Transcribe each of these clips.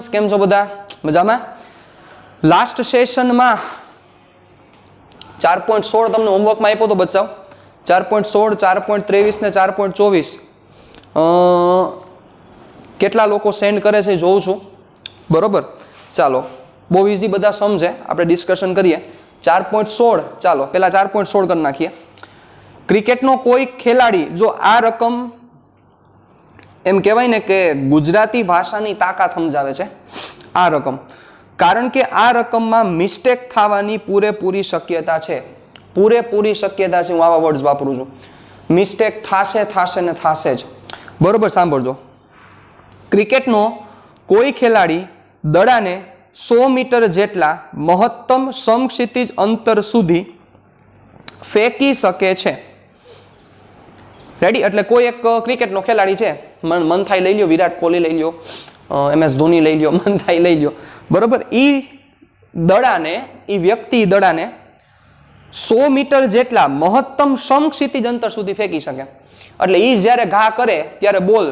Students, કેમ છો બધા? મજામાં? લાસ્ટ સેશનમાં 4.16 તમને હોમવર્કમાં આપ્યો તો બચ્ચાઓ. 4.16, 4.23 ને 4.24 કેટલા લોકો સેન્ડ કરે છે જોઉં છું. બરોબર, ચાલો બહુ ઇઝી, બધા સમજે, આપણે ડિસ્કશન કરીએ. 4.16 ચાલો પહેલા 4.16 કરી નાખીએ. ક્રિકેટનો કોઈ ખેલાડી જો આ રકમ, એમ કહેવાય ને કે ગુજરાતી ભાષાની તાકાત સમજાવે છે આ રકમ, કારણ કે આ રકમમાં મિસ્ટેક થવાની પૂરેપૂરી શક્યતા છે. પૂરેપૂરી શક્યતા છે, હું આવા વર્ડ્સ વાપરું છું. મિસ્ટેક થશે ને થશે જ. બરોબર, સાંભળજો. ક્રિકેટનો કોઈ ખેલાડી દડાને 100 મીટર જેટલા મહત્તમ સમક્ષિતિજ અંતર સુધી ફેંકી શકે છે. રેડી? એટલે કોઈ એક ક્રિકેટનો ખેલાડી છે, મન થાય લઈ લ્યો, વિરાટ કોહલી લઈ લ્યો, MS ધોની લઈ લ્યો, મન થાય લઈ લ્યો. બરોબર, એ વ્યક્તિ દડાને 100 મીટર જેટલા મહત્તમ સમક્ષિતિજ અંતર સુધી ફેંકી શકે. એટલે એ જ્યારે ઘા કરે ત્યારે બોલ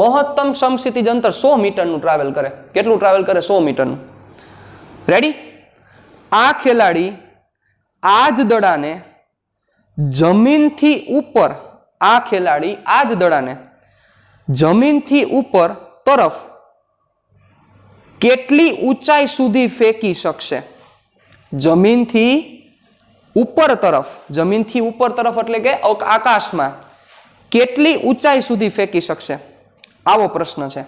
મહત્તમ સમક્ષિતિજ અંતર 100 મીટરનું ટ્રાવેલ કરે. કેટલું ટ્રાવેલ કરે? 100 મીટરનું. રેડી? આ ખેલાડી આ જ દડાને જમીનથી ઉપર, આ ખેલાડી આ જ દડાને જમીનથી ઉપર તરફ કેટલી ઊંચાઈ સુધી ફેંકી શકશે? જમીનથી ઉપર તરફ એટલે કે આકાશમાં કેટલી ઊંચાઈ સુધી ફેંકી શકશે? આવો પ્રશ્ન છે.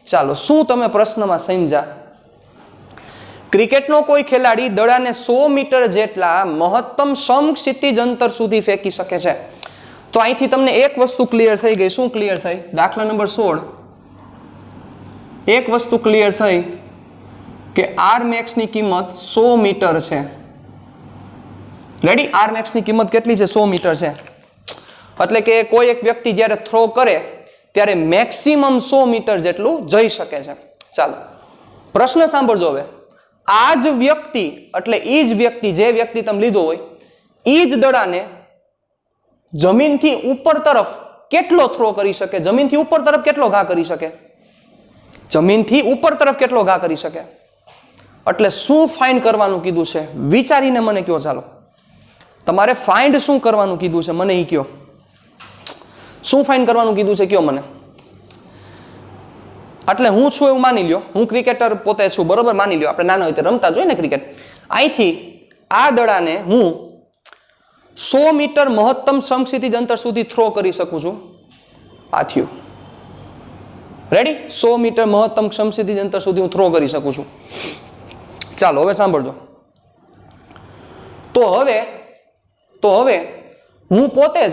ચાલો, શું તમે પ્રશ્નમાં સમજ્યા? ક્રિકેટનો કોઈ ખેલાડી દડાને 100 મીટર જેટલા મહત્તમ સમક્ષિતિજ અંતર સુધી ફેંકી શકે છે. તો અહીંથી તમને એક વસ્તુ ક્લિયર થઈ ગઈ. શું ક્લિયર થઈ? દાખલા નંબર 16 એક વસ્તુ ક્લિયર થઈ કે આર મેક્સની કિંમત 100 મીટર છે. રેડી? આર મેક્સની કિંમત કેટલી છે? 100 મીટર છે. એટલે કે કોઈ એક વ્યક્તિ જ્યારે થ્રો કરે ત્યારે મેક્સિમમ 100 મીટર જેટલું જઈ શકે છે. ચાલો, પ્રશ્ન સાંભળજો હવે. આ જ વ્યક્તિ, એટલે એ જ વ્યક્તિ, જે વ્યક્તિ તમે લીધો હોય, એ જ દડાને જમીનથી ઉપર તરફ કેટલો થ્રો કરી શકે? જમીનથી ઉપર તરફ કેટલો ઘા કરી શકે? જમીનથી ઉપર તરફ કેટલો ઘા કરી શકે? એટલે શું ફાઇન્ડ કરવાનું કીધું છે? વિચારીને મને કહો. ચાલો, તમારે ફાઇન્ડ શું કરવાનું કીધું છે મને એ કહો. શું ફાઇન્ડ કરવાનું કીધું છે કયો મને? એટલે હું છું એવું માની લ્યો, હું ક્રિકેટર પોતે છું, બરોબર? માની લ્યો, આપણે નાના હોય તો રમતા જોઈએ ને ક્રિકેટ. અહીંથી આ દડાને હું 100 મીટર મહત્તમ સમક્ષિતિજ અંતર સુધી થ્રો કરી શકું છું. આ થયું. રેડી? 100 મીટર મહત્તમ સમક્ષિતિજ અંતર સુધી હું થ્રો કરી શકું છું. ચાલો, હવે સાંભળજો. તો હવે હું પોતે જ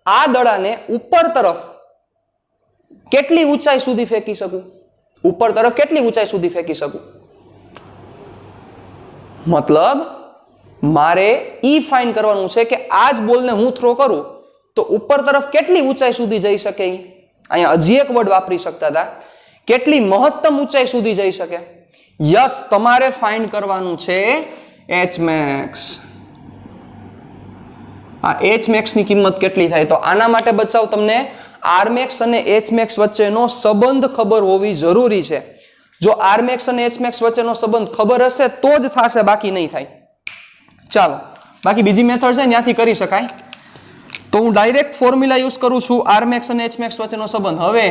આ દડાને ઉપર તરફ કેટલી ઊંચાઈ સુધી ફેંકી શકું? ઉપર તરફ કેટલી ઊંચાઈ સુધી ફેંકી શકું? મતલબ મારે ઈ ફાઇન્ડ કરવાનું છે કે આ જ બોલને હું થ્રો કરું તો ઉપર તરફ કેટલી ઊંચાઈ સુધી જઈ શકે. અહીંયા હજી એક વર્ડ વાપરી શકતા હતા, કેટલી મહત્તમ ઊંચાઈ સુધી જઈ શકે. યસ, તમારે ફાઇન્ડ કરવાનું છે H max. આ H max ની કિંમત કેટલી થાય? તો આના માટે બચાવ તમને R max અને H max વચ્ચેનો સંબંધ ખબર હોવી જરૂરી છે. જો R max અને H max વચ્ચેનો સંબંધ ખબર હશે તો જ થશે, બાકી નહીં થાય. ચાલો, બાકી બીજી મેથડ છે ત્યાંથી કરી શકાય. તો હું ડાયરેક્ટ ફોર્મ્યુલા યુઝ કરું છું R max અને H max વચ્ચેનો સંબંધ. હવે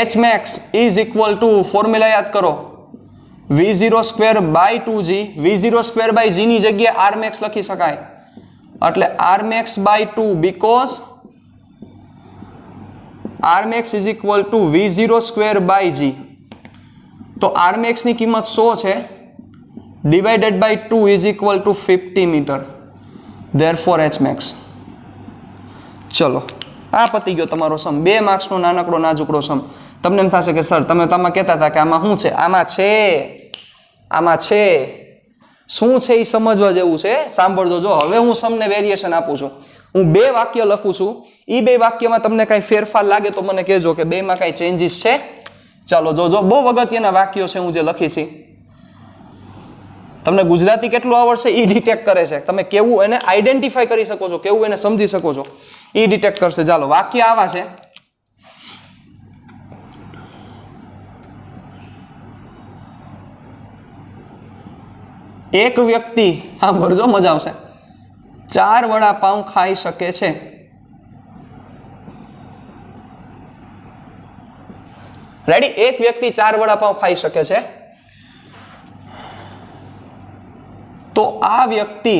H max is equal two, formula યાદ કરો, V0²/2g. V0²/g ની જગ્યાએ R max લખી શકાય. એટલે R max by 2, because R max is equal to V0²/g. તો R max ની કિંમત 100 છે, divided by 2 is equal to 50 metre. Therefore H max. ચલો, આ પતી ગયો તમારો સમ. 2 માર્ક્સનો નાનકડો નાજુકડો સમ. તમને એમ થશે કે સર તમે કહેતા હતા કે આમાં શું છે? આમાં છે શું છે એ સમજવા જેવું છે. સાંભળજો. જો હવે હું સમને વેરિએશન આપું છું. હું 2 વાક્ય લખું છું. એ 2 વાક્યમાં તમને કાંઈ ફેરફાર લાગે તો મને કહેજો કે 2માં કાંઈ ચેન્જીસ છે. ચાલો જોજો, બહુ અગત્યના વાક્યો છે હું જે લખી છે. તમને ગુજરાતી કેટલું આવડશે એ ડિટેક્ટ કરે છે. તમે કેવું એને આઈડેન્ટિફાઈ કરી શકો છો, કેવું એને સમજી શકો છો એ ડિટેક્ટ કરશે. ચાલો, વાક્ય આવા છે. એક વ્યક્તિ, હા ભરજો મજા આવશે, 4 વડાપાઉં ખાઈ શકે છે. રેડી? એક વ્યક્તિ 4 વડાપાઉં ખાઈ શકે છે. તો આ વ્યક્તિ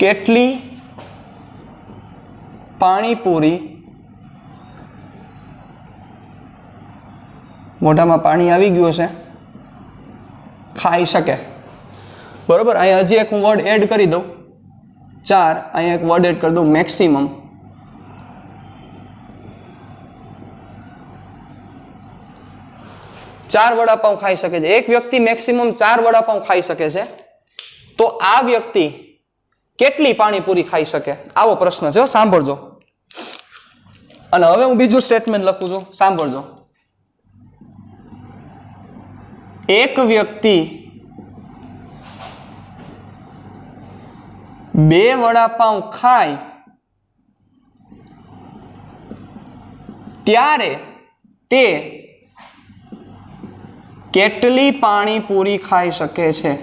કેટલી પાણીપુરી, મોઢામાં પાણી આવી ગયું છે, ખાઈ શકે. બરોબર? અહીંયા હજી એક હું વર્ડ એડ કરી દઉં, 4, અહીંયા એક વર્ડ એડ કરી દઉં, મેક્સિમમ. ચાર વડાપાઉં ખાઈ શકે છે. એક વ્યક્તિ મેક્સિમમ 4 વડાપાઉં ખાઈ શકે છે. તો આ વ્યક્તિ કેટલી પાણીપુરી ખાઈ શકે? આવો પ્રશ્ન છે. સાંભળજો. અને હવે હું બીજું સ્ટેટમેન્ટ લખું છું, સાંભળજો. એક વ્યક્તિ 2 વડાપાઉં ખાય ત્યારે તે કેટલી પાણીપુરી ખાઈ શકે છે?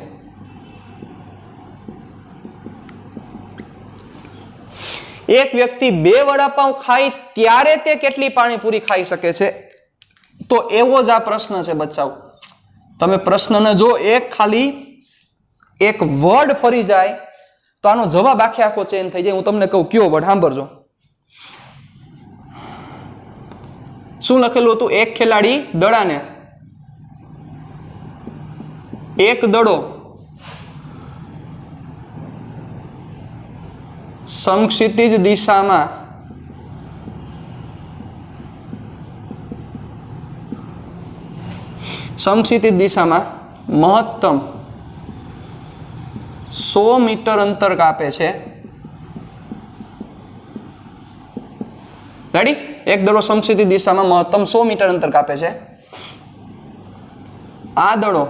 એક વ્યક્તિ 2 વડાપાઉં ખાય ત્યારે તે કેટલી પાણીપુરી ખાઈ શકે છે? તો એવો જ આ પ્રશ્ન છે બચ્ચાઓ. તમે પ્રશ્નને જો ખાલી એક વર્ડ ફરી જાય તો આનો જવાબ આખો ચેન્જ થઈ જાય. હું તમને કહું કયો વર્ડ, સાંભળજો. શું લખેલું હતું? એક ખેલાડી દડાને, એક દડો સમક્ષિતિજ દિશામાં મહત્તમ 100 મીટર અંતર કાપે છે. રેડી? એક દડો સમક્ષિતિજ દિશામાં મહત્તમ 100 મીટર અંતર કાપે છે. આ દડો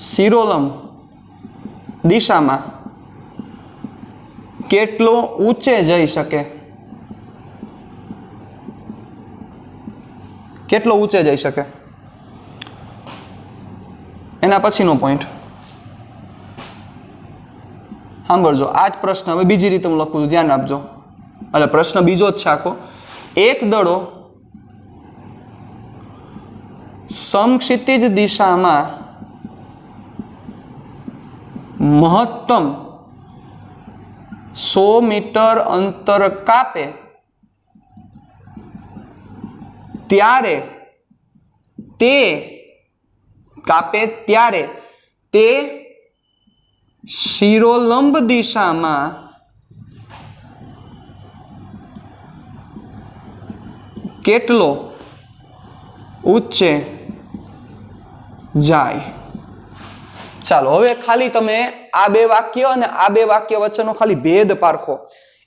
શિરોલંબ દિશામાં કેટલો ઊંચે જઈ શકે? કેટલો ઊંચે જઈ શકે? એના પછીનો પોઈન્ટ સાંભળજો. આ જ પ્રશ્ન હવે બીજી રીતે હું લખું છું, ધ્યાન આપજો. એટલે પ્રશ્ન બીજો જ છે આખો. એક દડો સમક્ષિતિજ દિશામાં મહત્તમ 100 મીટર અંતર કાપે ત્યારે તે શિરોલંબ દિશામાં કેટલો ઊંચે જાય? ચાલો હવે ખાલી તમે આ 2 વાક્ય અને આ 2 વાક્ય વચ્ચેનો ખાલી ભેદ પારખો.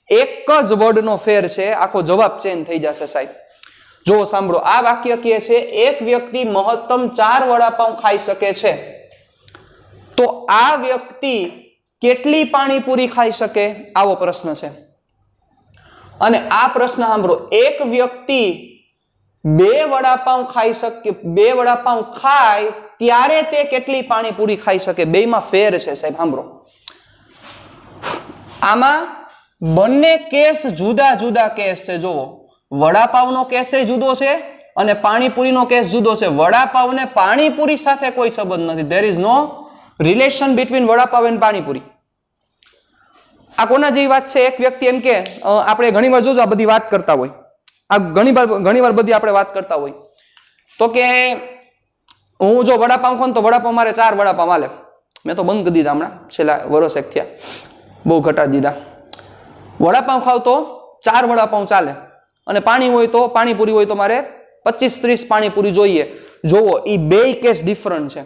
એક જ વર્ડનો ફેર છે, આખો જવાબ ચેન્જ થઈ જશે સાહેબ. જો સાંભળો, આ વાક્ય કહે છે એક વ્યક્તિ મહત્તમ 4 વડાપાઉં ખાઈ શકે છે. તો આ વ્યક્તિ કેટલી પાણીપુરી ખાઈ શકે? આવો પ્રશ્ન છે. અને આ પ્રશ્ન સાંભળો, એક વ્યક્તિ 2 વડાપાઉં ખાઈ શકે, 2 વડાપાઉં ખાય ત્યારે તે કેટલી પાણીપુરી ખાઈ શકે? બેમાં ફેર છે સાહેબ. સાંભળો, આમાં બંને કેસ જુદા જુદા કેસ છે. જોવો, વડાપાવનો કેસ જુદો છે અને પાણીપુરીનો કેસ જુદો છે. વડાપાવ ને પાણીપુરી સાથે કોઈ સંબંધ નથી. There is no relation between vada pav and pani puri. આ કોના જેવી વાત છે? એક વ્યક્તિ એમ કે, આપણે ઘણીવાર જોજો આ બધી વાત કરતા હોય, આ ઘણીવાર બધી આપણે વાત કરતા હોય તો કે હું જો વડાપાવ ખાઉં તો વડાપાવ મારે 4 વડાપાવ હાલે. મેં તો બંધ કરી દીધા હમણાં, છેલ્લા વર્ષ એક થયા, બહુ ઘટાડી દીધા. વડાપાવ ખાવ તો 4 વડાપાવ ચાલે, અને પાણી હોય તો, પાણીપુરી હોય તો મારે 25-30 પાણીપુરી જોઈએ. જોવો, એ 2 કેસ ડિફરન્ટ છે.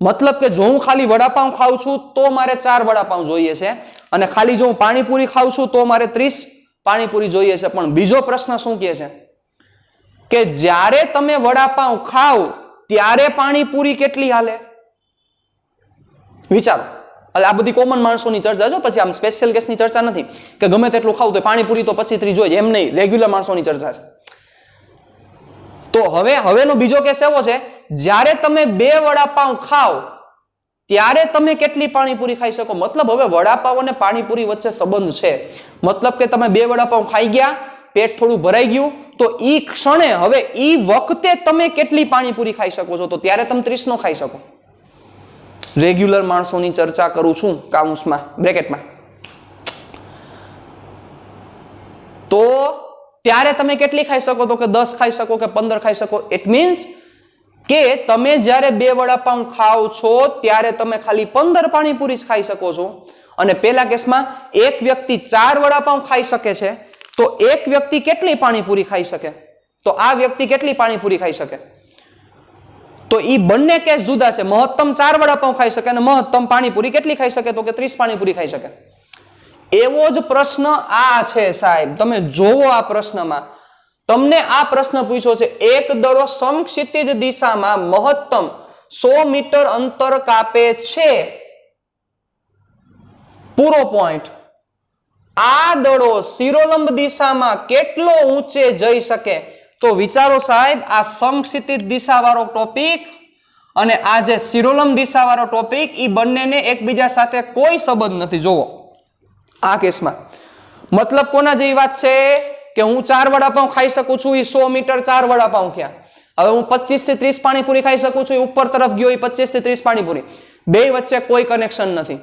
મતલબ કે જો હું ખાલી વડાપાવ ખાઉં છું તો મારે 4 વડાપાવ જોઈએ છે, અને ખાલી જો હું પાણીપુરી ખાઉં છું તો મારે 30 પાણીપુરી જોઈએ છે. પણ બીજો પ્રશ્ન શું કહે છે કે જ્યારે તમે વડાપાવ ખાવ ત્યારે પાણીપુરી કેટલી હાલે? વિચારો. એટલે આ બધી કોમન માણસોની ચર્ચા છે, પછી આમ સ્પેશિયલ કેસની ચર્ચા નથી કે ગમે તેટલું ખાવું તો પાણીપુરી તો 25-30 જોઈએ, એમ નહીં. રેગ્યુલર માણસોની ચર્ચા છે. તો હવેનો બીજો કેસ એવો છે, જ્યારે તમે 2 વડાપાઉં ખાઓ ત્યારે તમે કેટલી પાણીપુરી ખાઈ શકો. મતલબ હવે વડાપાઉં અને પાણીપુરી વચ્ચે સંબંધ છે. મતલબ કે તમે 2 વડાપાઉં ખાઈ ગયા, પેટ થોડું ભરાઈ ગયું, તો ઈ ક્ષણે હવે ઈ વખતે તમે કેટલી પાણીપુરી ખાઈ શકો છો, તો ત્યારે તમે 30 નો ખાઈ શકો. રેગ્યુલર માણસોની ચર્ચા કરું છું, કાઉન્સમાં બ્રેકેટમાં. તો ત્યારે તમે કેટલી ખાઈ શકો, તો કે 10 ખાઈ શકો કે 15 ખાઈ શકો. ઇટ મીન્સ કે તમે જ્યારે 2 વડાપાઉં ખાઓ છો ત્યારે તમે ખાલી 15 પાણીપુરી જ ખાઈ શકો છો. અને પેલા કેસમાં એક વ્યક્તિ 4 વડાપાઉં ખાઈ શકે છે, તો એક વ્યક્તિ કેટલી પાણીપુરી ખાઈ શકે, તો આ વ્યક્તિ કેટલી પાણીપુરી ખાઈ શકે. તો ઈ બંને કેસ જુદા છે. મહત્તમ 4 વડાપાઉં ખાઈ શકે અને મહત્તમ પાણીપુરી કેટલી ખાઈ શકે, તો કે 30 પાણીપુરી ખાઈ શકે. એવો જ પ્રશ્ન આ છે સાહેબ. તમે જોવો આ પ્રશ્નમાં તમને આ પ્રશ્ન પૂછ્યો છે, એક દડો સમક્ષિતિજ દિશામાં મહત્તમ 100 મીટર અંતર કાપે છે, પૂરો પોઈન્ટ. આ દડો શિરોલંબ દિશામાં કેટલો ઊંચે જઈ શકે. તો વિચારો સાહેબ, આ સમક્ષિતિજ દિશાવાળો ટોપિક અને આ જે શિરોલંબ દિશાવાળો ટોપિક, ઈ બંનેને એકબીજા સાથે કોઈ સંબંધ નથી. જોવો આ કેસમાં મતલબ કોના જેવી વાત છે કે હું 4 વડાપાઉં ખાઈ શકું છું, એ 100 મીટર 4 વડાપાઉં થયા. હવે હું 25 થી 30 પાણીપુરી ખાઈ શકું છું, એ ઉપર તરફ ગયો, એ 25 થી 30 પાણીપુરી. બે વચ્ચે કોઈ કનેક્શન નથી.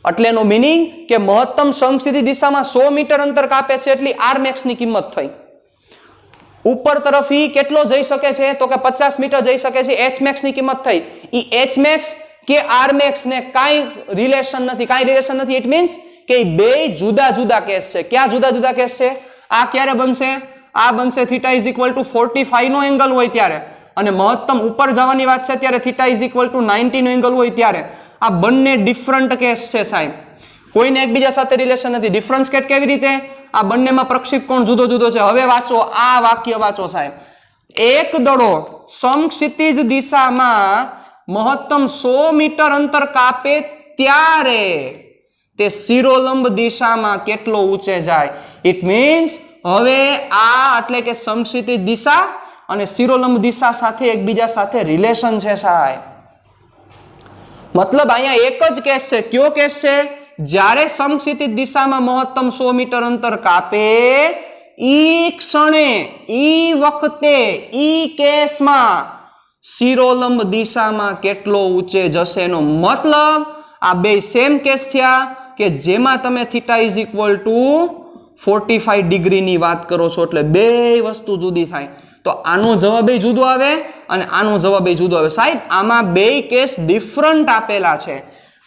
એટલે એનો મીનિંગ કે મહત્તમ સમક્ષિતિજ દિશામાં 100 મીટર અંતર કાપે છે, એટલી આર મેક્સ ની કિંમત થઈ. ઉપર તરફ ઈ કેટલો જઈ શકે છે, તો કે 50 મીટર જઈ શકે છે, એચ મેક્સ ની કિંમત થઈ. ઈ એચ મેક્સ કે આર મેક્સ ને કાંઈ રિલેશન નથી. ઇટ મીન્સ કે બે જુદા જુદા કેસ છે. ક્યાં જુદા જુદા કેસ છે? આ ક્યારે બનશે? આ બનશે θ = 45 નો એંગલ હોય ત્યારે, અને મહત્તમ ઉપર જવાની વાત છે ત્યારે θ = 90 નો એંગલ હોય ત્યારે. આ બંને ડિફરન્ટ કેસ છે સાહેબ, કોઈને એકબીજા સાથે રિલેશન નથી. ડિફરન્સ કેવી રીતે? આ બંનેમાં પ્રક્ષેપ કોણ જુદો જુદો છે. હવે વાંચો આ વાક્ય, વાંચો સાહેબ. એક દડો સમક્ષિતિજ દિશામાં મહત્તમ 100 મીટર અંતર કાપે ત્યારે તે શિરોલંબ દિશામાં કેટલો ઊંચે જાય. ઇટ મીન્સ હવે આ એટલે કે સમક્ષિતિજ દિશા અને શિરોલંબ દિશા સાથે એકબીજા સાથે રિલેશન છે સાહેબ. મતલબ અહીંયા એક જ કેસ છે. કયો કેસ છે? જ્યારે સમક્ષિતિજ દિશામાં મહત્તમ 100 મીટર અંતર કાપે, ઈ ક્ષણે, ઈ વખતે, ઈ કેસમાં શિરોલંબ દિશામાં કેટલો ઊંચે જશે. એનો મતલબ આ બે સેમ કેસ થયા કે જેમાં તમે θ = 45 ડિગ્રીની વાત કરો છો, એટલે બે વસ્તુ જુદી થાય. તો આનો જવાબ જુદો આવે અને આનો જવાબ જુદો આવે. સાહેબ આમાં બે કેસ ડિફરન્ટ આપેલા છે.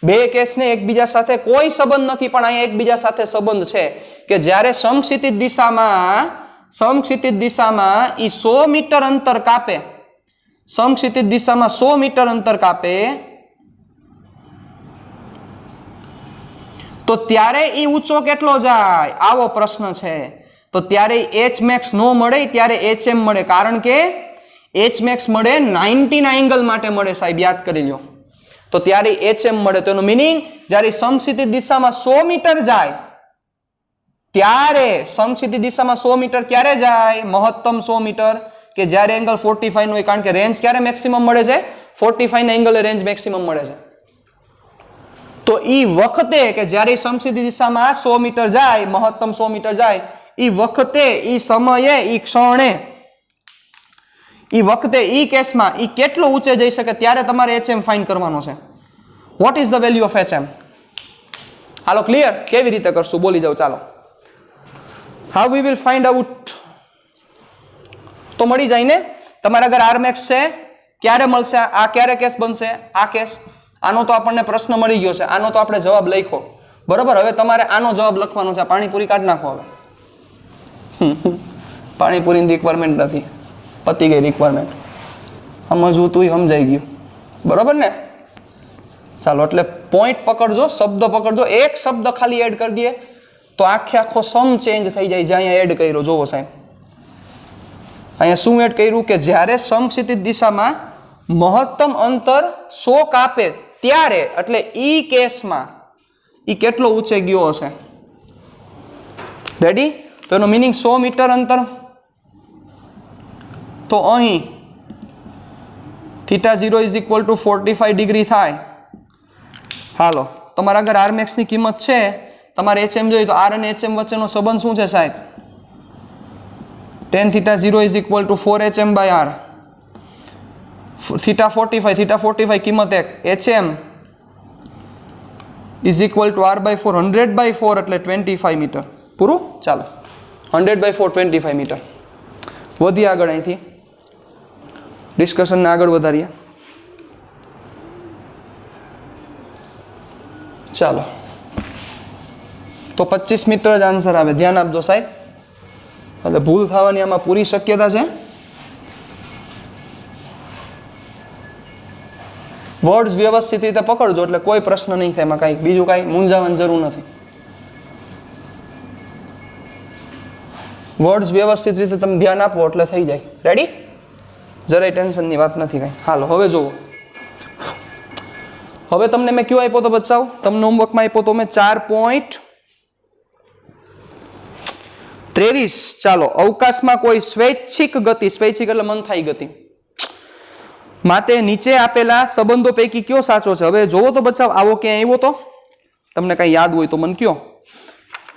બે કેસને એકબીજા સાથે કોઈ સંબંધ નથી, પણ અહીંયા એકબીજા સાથે સંબંધ છે કે જ્યારે સમક્ષિતિજ દિશામાં ઈ 100 મીટર અંતર કાપે, સમક્ષિતિજ દિશામાં 100 મીટર અંતર કાપે, તો ત્યારે ઈ ઊંચો કેટલો જાય? આવો પ્રશ્ન છે. તો ત્યારે એચ મેક્સ નો મળે, ત્યારે HM મળે. કારણ કે એચ મેક્સ મળે 90 ના એંગલ માટે મળે સાહેબ, યાદ કરી લો. તો ત્યારે HM મળે. તો એનો મીનિંગ જ્યારે સમક્ષિતિજ દિશામાં 100 મીટર જાય ત્યારે સમક્ષિતિજ દિશામાં 100 મીટર ક્યારે જાય? મહત્તમ 100 મીટર કે જ્યારે એંગલ 45 નો હોય. કારણ કે રેન્જ ક્યારે મેક્સિમમ મળે છે? 45 ના એંગલે રેન્જ મેક્સિમમ મળે છે. તો ઈ વખતે કે જ્યારે સમક્ષિતિજ દિશામાં 100 મીટર જાય, મહત્તમ 100 મીટર જાય, ઈ વખતે, ઈ સમયે, ઈ ક્ષણે, ઈ વખતે, ઈ કેસમાં ઈ કેટલો ઊંચે જઈ શકે ત્યારે તમારે HM ફાઇન્ડ કરવાનો છે. What is the value of HM? Hello clear? કેવી રીતે કરશું બોલી જાવ. ચાલો, how we will find out? તો મળી જાય ને તમારે. અગર આર મેક્સ છે ક્યારે મળશે? આ ક્યારે કેસ બનશે? આ કેસ. આનો તો આપણને પ્રશ્ન મળી ગયો છે, આનો તો આપણે જવાબ લખ્યો બરોબર. હવે તમારે આનો જવાબ લખવાનો છે. પાણીપુરી કાઢ નાખો. હવે પાણીપુરીની રિક્વાયરમેન્ટ નથી, પતી ગઈ રિક્વાયરમેન્ટ. સમજવું તું સમજાઈ ગયું બરોબર ને? ચાલો, એટલે પોઈન્ટ પકડજો, શબ્દ પકડજો. એક શબ્દ ખાલી એડ કરી દઈએ તો આખો સમ ચેન્જ થઈ જાય. જે અહીંયા એડ કર્યો જોવો સાહેબ, અહીંયા શું એડ કર્યું કે જ્યારે સમક્ષિતિજ દિશામાં મહત્તમ અંતર 100 કાપે ત્યારે, એટલે ઈ કેસમાં ઈ કેટલો ઊંચે ગયો હશે. રેડી? તો એનો મીનિંગ 100 મીટર અંતર, તો અહીં θ0 ઇઝ ઇક્વલ ટુ 45 ડિગ્રી થાય. હાલો તમારા આગળ આર મેક્સની કિંમત છે, તમારે HM જોઈએ તો આર અને HM વચ્ચેનો સંબંધ શું છે સાહેબ? tan θ0 is equal to 4HM by R. θ45 કિંમત 1, HM is equal to r by 4, 100/4 એટલે 25 મીટર. પૂરું. ચાલો 100/4 25 મીટર. વધીએ આગળ અહીંથી ડિસ્કશનને આગળ વધારીએ. ચાલો તો 25 મીટર જ આન્સર આવે. ધ્યાન આપજો સાહેબ, એટલે ભૂલ થવાની આમાં પૂરી શક્યતા છે. વર્ડ્સ વ્યવસ્થિત રીતે પકડજો એટલે કોઈ પ્રશ્ન નહીં થાય. એમાં કાંઈ બીજું કાંઈ મૂંઝાવાની જરૂર નથી. વર્ડ્સ વ્યવસ્થિત રીતે તમે ધ્યાન આપો એટલે થઈ જાય. રેડી? જરાય ટેન્શનની વાત નથી કાંઈ. હાલો હવે જુઓ, હવે તમને મેં કયો આપ્યો તો બચાવ, તમને હોમવર્કમાં આપ્યો તો મેં 4.23. ચાલો, અવકાશમાં કોઈ સ્વૈચ્છિક ગતિ, સ્વૈચ્છિક એટલે મન થાય ગતિ માટે નીચે આપેલા સંબંધો પૈકી કયો સાચો છે? હવે જોવો તો બચાવ, આવો ક્યાં આવ્યો તો તમને કઈ યાદ હોય તો મને કયો.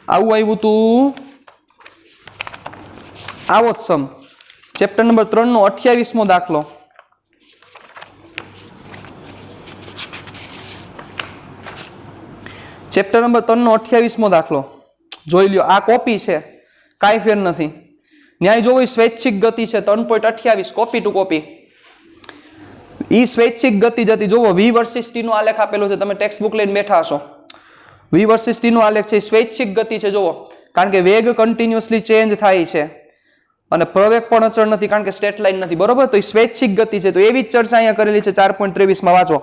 આવું આવ્યું તું, આવો જ સમ ચેપ્ટર નંબર 3 નો 28મો દાખલો. ચેપ્ટર નંબર 3 નો 28મો દાખલો જોઈ લ્યો. આ કોપી છે, કાંઈ ફેર નથી. ન્યાય જોવો, સ્વૈચ્છિક ગતિ છે 3.28, કોપી ટુ કોપી. ઈ સ્વૈચ્છિક ગતિ જતી જોવો, v વર્સિસ t નો આલેખ આપેલો છે. તમે ટેક્સ્ટ બુક લઈને બેઠા હશો. v વર્સિસ t નો આલેખ છે, સ્વૈચ્છિક ગતિ છે. જોવો, કારણ કે વેગ કન્ટિન્યુઅસલી ચેન્જ થાય છે અને પ્રવેગ પણ અચળ નથી કારણ કે સ્ટ્રેટ લાઈન નથી. બરોબર? તો એ સ્વૈચ્છિક ગતિ છે. તો એવી જ ચર્ચા અહીંયા કરેલી છે 4.23 માં. વાંચો,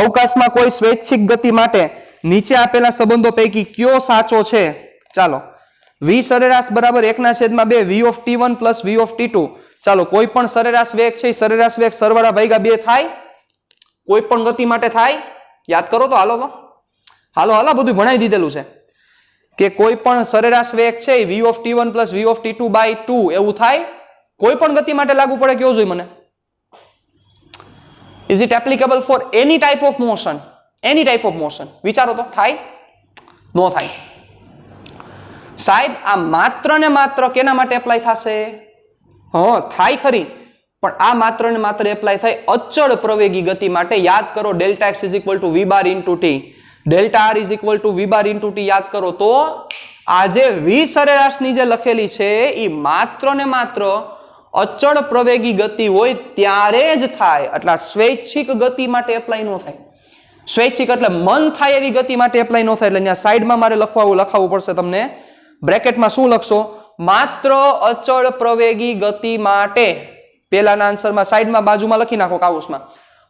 અવકાશમાં કોઈ સ્વૈચ્છિક ગતિ માટે નીચે આપેલા સંબંધો પૈકી કયો સાચો છે? ચાલો, v સરેરાશ બરાબર 1/2 v of t1 plus v of t2. ચાલો, કોઈ પણ સરેરાશ વેગ છે, સરેરાશ વેગ સરવાળા ભાગ્યા 2 થાય? કોઈ પણ ગતિ માટે થાય? યાદ કરો તો. હાલો બધું ભણાવી દીધેલું છે કે કોઈ પણ સરેરાશ વેગ છે v of t1 plus v of t2 by 2 એવું થાય? કોઈ પણ ગતિ માટે લાગુ પડે? કેવું જોઈએ મને? Is it applicable for any type of motion? Any type of motion વિચારો તો. થાય? નો થાય સાહેબ. આ માત્ર ને માત્ર કેના માટે એપ્લાય થશે? થાય ખરી, પણ આ માત્ર ને માત્ર એપ્લાય થાય અચળ પ્રવેગી ગતિ માટે. યાદ કરો, delta x is equal to v bar into t, delta r is equal to v bar into t. યાદ કરો તો આ જે v સરેરાશની જે લખેલી છે એ માત્ર ને માત્ર અચળ પ્રવેગી ગતિ હોય ત્યારે જ થાય. એટલે સ્વૈચ્છિક ગતિ માટે એપ્લાય ન થાય. સ્વૈચ્છિક એટલે મન થાય એવી ગતિ માટે એપ્લાય ન થાય. એટલે અહીંયા સાઈડમાં મારે લખવું પડશે તમને. બ્રેકેટમાં શું લખશો? માત્ર અચળ પ્રવેગી ગતિ માટે. પહેલાના આન્સરમાં સાઈડમાં બાજુમાં લખી નાખો કાઉસમાં,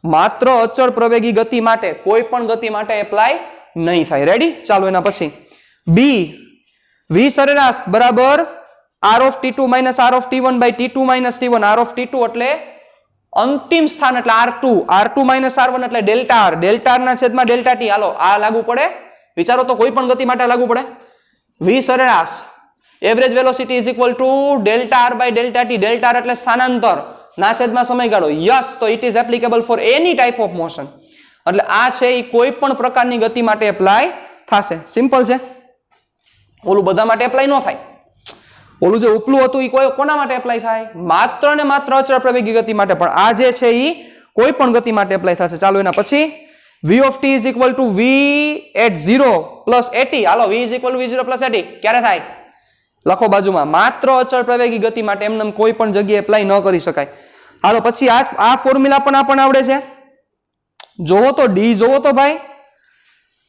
માત્ર અચળ પ્રવેગી ગતિ માટે, કોઈ પણ ગતિ માટે એપ્લાય નહીં થાય. રેડી? ચાલો, એના પછી બી, v સરેરાશ બરાબર r of t2 minus r of t1 by t2 minus t1. r of t2 એટલે અંતિમ સ્થાન એટલે r2, r2 માઇનસ r1 એટલે ડેલ્ટા r, ડેલ્ટા r ના છેદમાં ડેલ્ટા t. હાલો, આ લાગુ પડે? વિચારો તો, કોઈ પણ ગતિ માટે લાગુ પડે. v સરેરાશ average velocity is equal to delta r by delta t. Delta r એટલે સ્થાનાંતર ના છેદમાં સમયગાળો. યસ, તો it is applicable for any type of motion. એટલે આ છે એ કોઈ પણ પ્રકારની ગતિ માટે એપ્લાય થશે. સિમ્પલ છે. ઓલું બધા માટે એપ્લાય ન થાય. ઓલું જે ઉપલું હતું એ કોના માટે એપ્લાય થાય? માત્ર ને માત્ર અચળ પ્રવેગી ગતિ માટે. પણ આ જે છે એ કોઈ પણ ગતિ માટે એપ્લાય થશે. ચાલો, એના પછી v of t is equal to v at 0 plus at. હાલો, v is equal to v0 plus at ક્યારે થાય? લખો બાજુમાં. માત્ર અચળ પ્રવેગી ગતિ માટે એમને કોઈ પણ જગ્યાએ એપ્લાય ન કરી શકાય. હાલો, પછી આ ફોર્મ્યુલા પણ આપણને આવડે છે. જોવો તો ડી, જોવો તો ભાઈ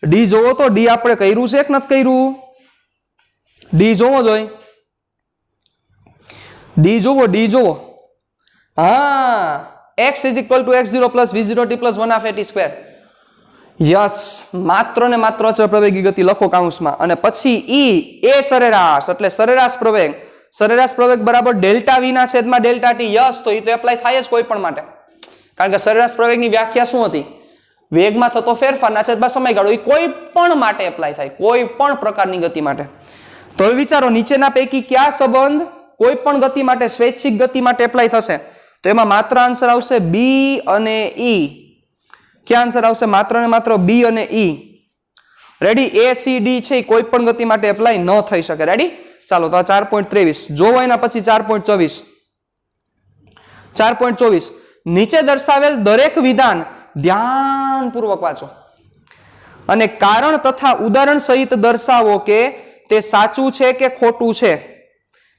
ડી, જોવો તો ડી આપણે કર્યું છે કે નથી કર્યું? ડી જોવો જોઈએ. ડી જોવો. હા, x is equal two x0 plus v0t plus 1/at square. Yes, માત્ર ને માત્ર અચળ પ્રવેગી ગતિ લખો કાઉન્સમાં. અને પછી ઈ એ સરેરાશ એટલે સરેરાશ પ્રવેગ. સરેરાશ પ્રવેગ બરાબર ડેલ્ટા v ના છેદમાં ડેલ્ટા t. યસ, તો એ તો એપ્લાય થાય જ કોઈ પણ માટે. કારણ કે સરેરાશ પ્રવેગની વ્યાખ્યા શું હતી? વેગમાં થતો ફેરફાર ના છેદમાં સમયગાળો. એ કોઈ પણ માટે એપ્લાય થાય, કોઈ પણ પ્રકારની ગતિ માટે. તો હવે વિચારો, નીચેના પૈકી કયા સંબંધ કોઈ પણ ગતિ માટે, સ્વૈચ્છિક ગતિ માટે એપ્લાય થશે? તો એમાં માત્ર આન્સર આવશે બી અને ઈ. ક્યાં આન્સર આવશે? માત્ર ને માત્ર બી અને ઈ. રેડી? એ સી ડી છે કોઈ પણ ગતિ માટે એપ્લાય ન થઈ શકે. રેડી? ચાલો તો આ 4.23 જોવો. એના પછી 4.24 નીચે દર્શાવેલ દરેક વિધાન ધ્યાનપૂર્વક વાંચો અને કારણ તથા ઉદાહરણ સહિત દર્શાવો કે તે સાચું છે કે ખોટું છે.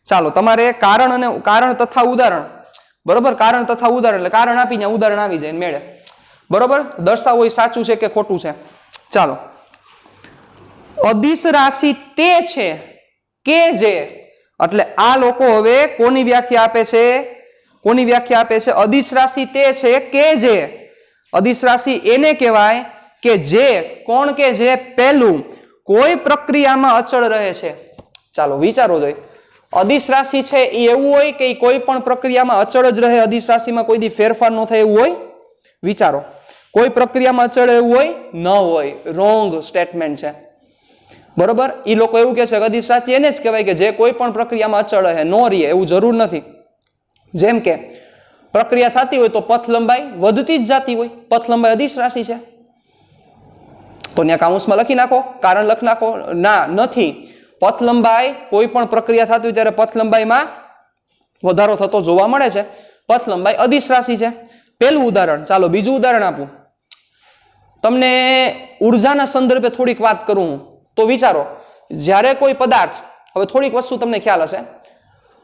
ચાલો તમારે કારણ તથા ઉદાહરણ, બરોબર? કારણ તથા ઉદાહરણ એટલે કારણ આપીને ઉદાહરણ આવી જાય મેળે, બરોબર? દર્શાવો એ સાચું છે કે ખોટું છે. ચાલો, અદિશ રાશિ તે છે કે જે, એટલે આ લોકો હવે કોની વ્યાખ્યા આપે છે? કોની વ્યાખ્યા આપે છે? અદિશ રાશિ તે છે કે જે. અદિશ રાશિ એને કહેવાય કે જે, કોણ કે જે પહેલું કોઈ પ્રક્રિયામાં અચળ રહે છે. ચાલો વિચારો જોઈએ. અદિશ રાશિ છે એ એવું હોય કે કોઈ પણ પ્રક્રિયામાં અચળ જ રહે? અદિશ રાશિમાં કોઈ દી ફેરફાર ન થાય એવું હોય? વિચારો. કોઈ પ્રક્રિયામાં અચળ એવું હોય? ન હોય. રોંગ સ્ટેટમેન્ટ છે, બરોબર? એ લોકો એવું કહે છે કે અદિશ રાશિ એને જ કહેવાય કે જે કોઈ પણ પ્રક્રિયામાં અચળ રહે, નો રહે. એવું જરૂર નથી. જેમ કે પ્રક્રિયા થતી હોય તો પથ લંબાઈ વધતી જ જતી હોય, પથ લંબાઈ અદિશ રાશિ છે તો ત્યાં કાઉન્સમાં લખી નાખો, કારણ લખી નાખો. ના, નથી. પથ લંબાઈ કોઈ પણ પ્રક્રિયા થતી હોય ત્યારે પથ લંબાઈમાં વધારો થતો જોવા મળે છે. પથ લંબાઈ અદિશ રાશિ છે. પહેલું ઉદાહરણ. ચાલો બીજું ઉદાહરણ આપું તમને. ઉર્જાના સંદર્ભે થોડીક વાત કરું હું તો વિચારો. જ્યારે કોઈ પદાર્થ, હવે થોડીક વસ્તુ તમને ખ્યાલ હશે,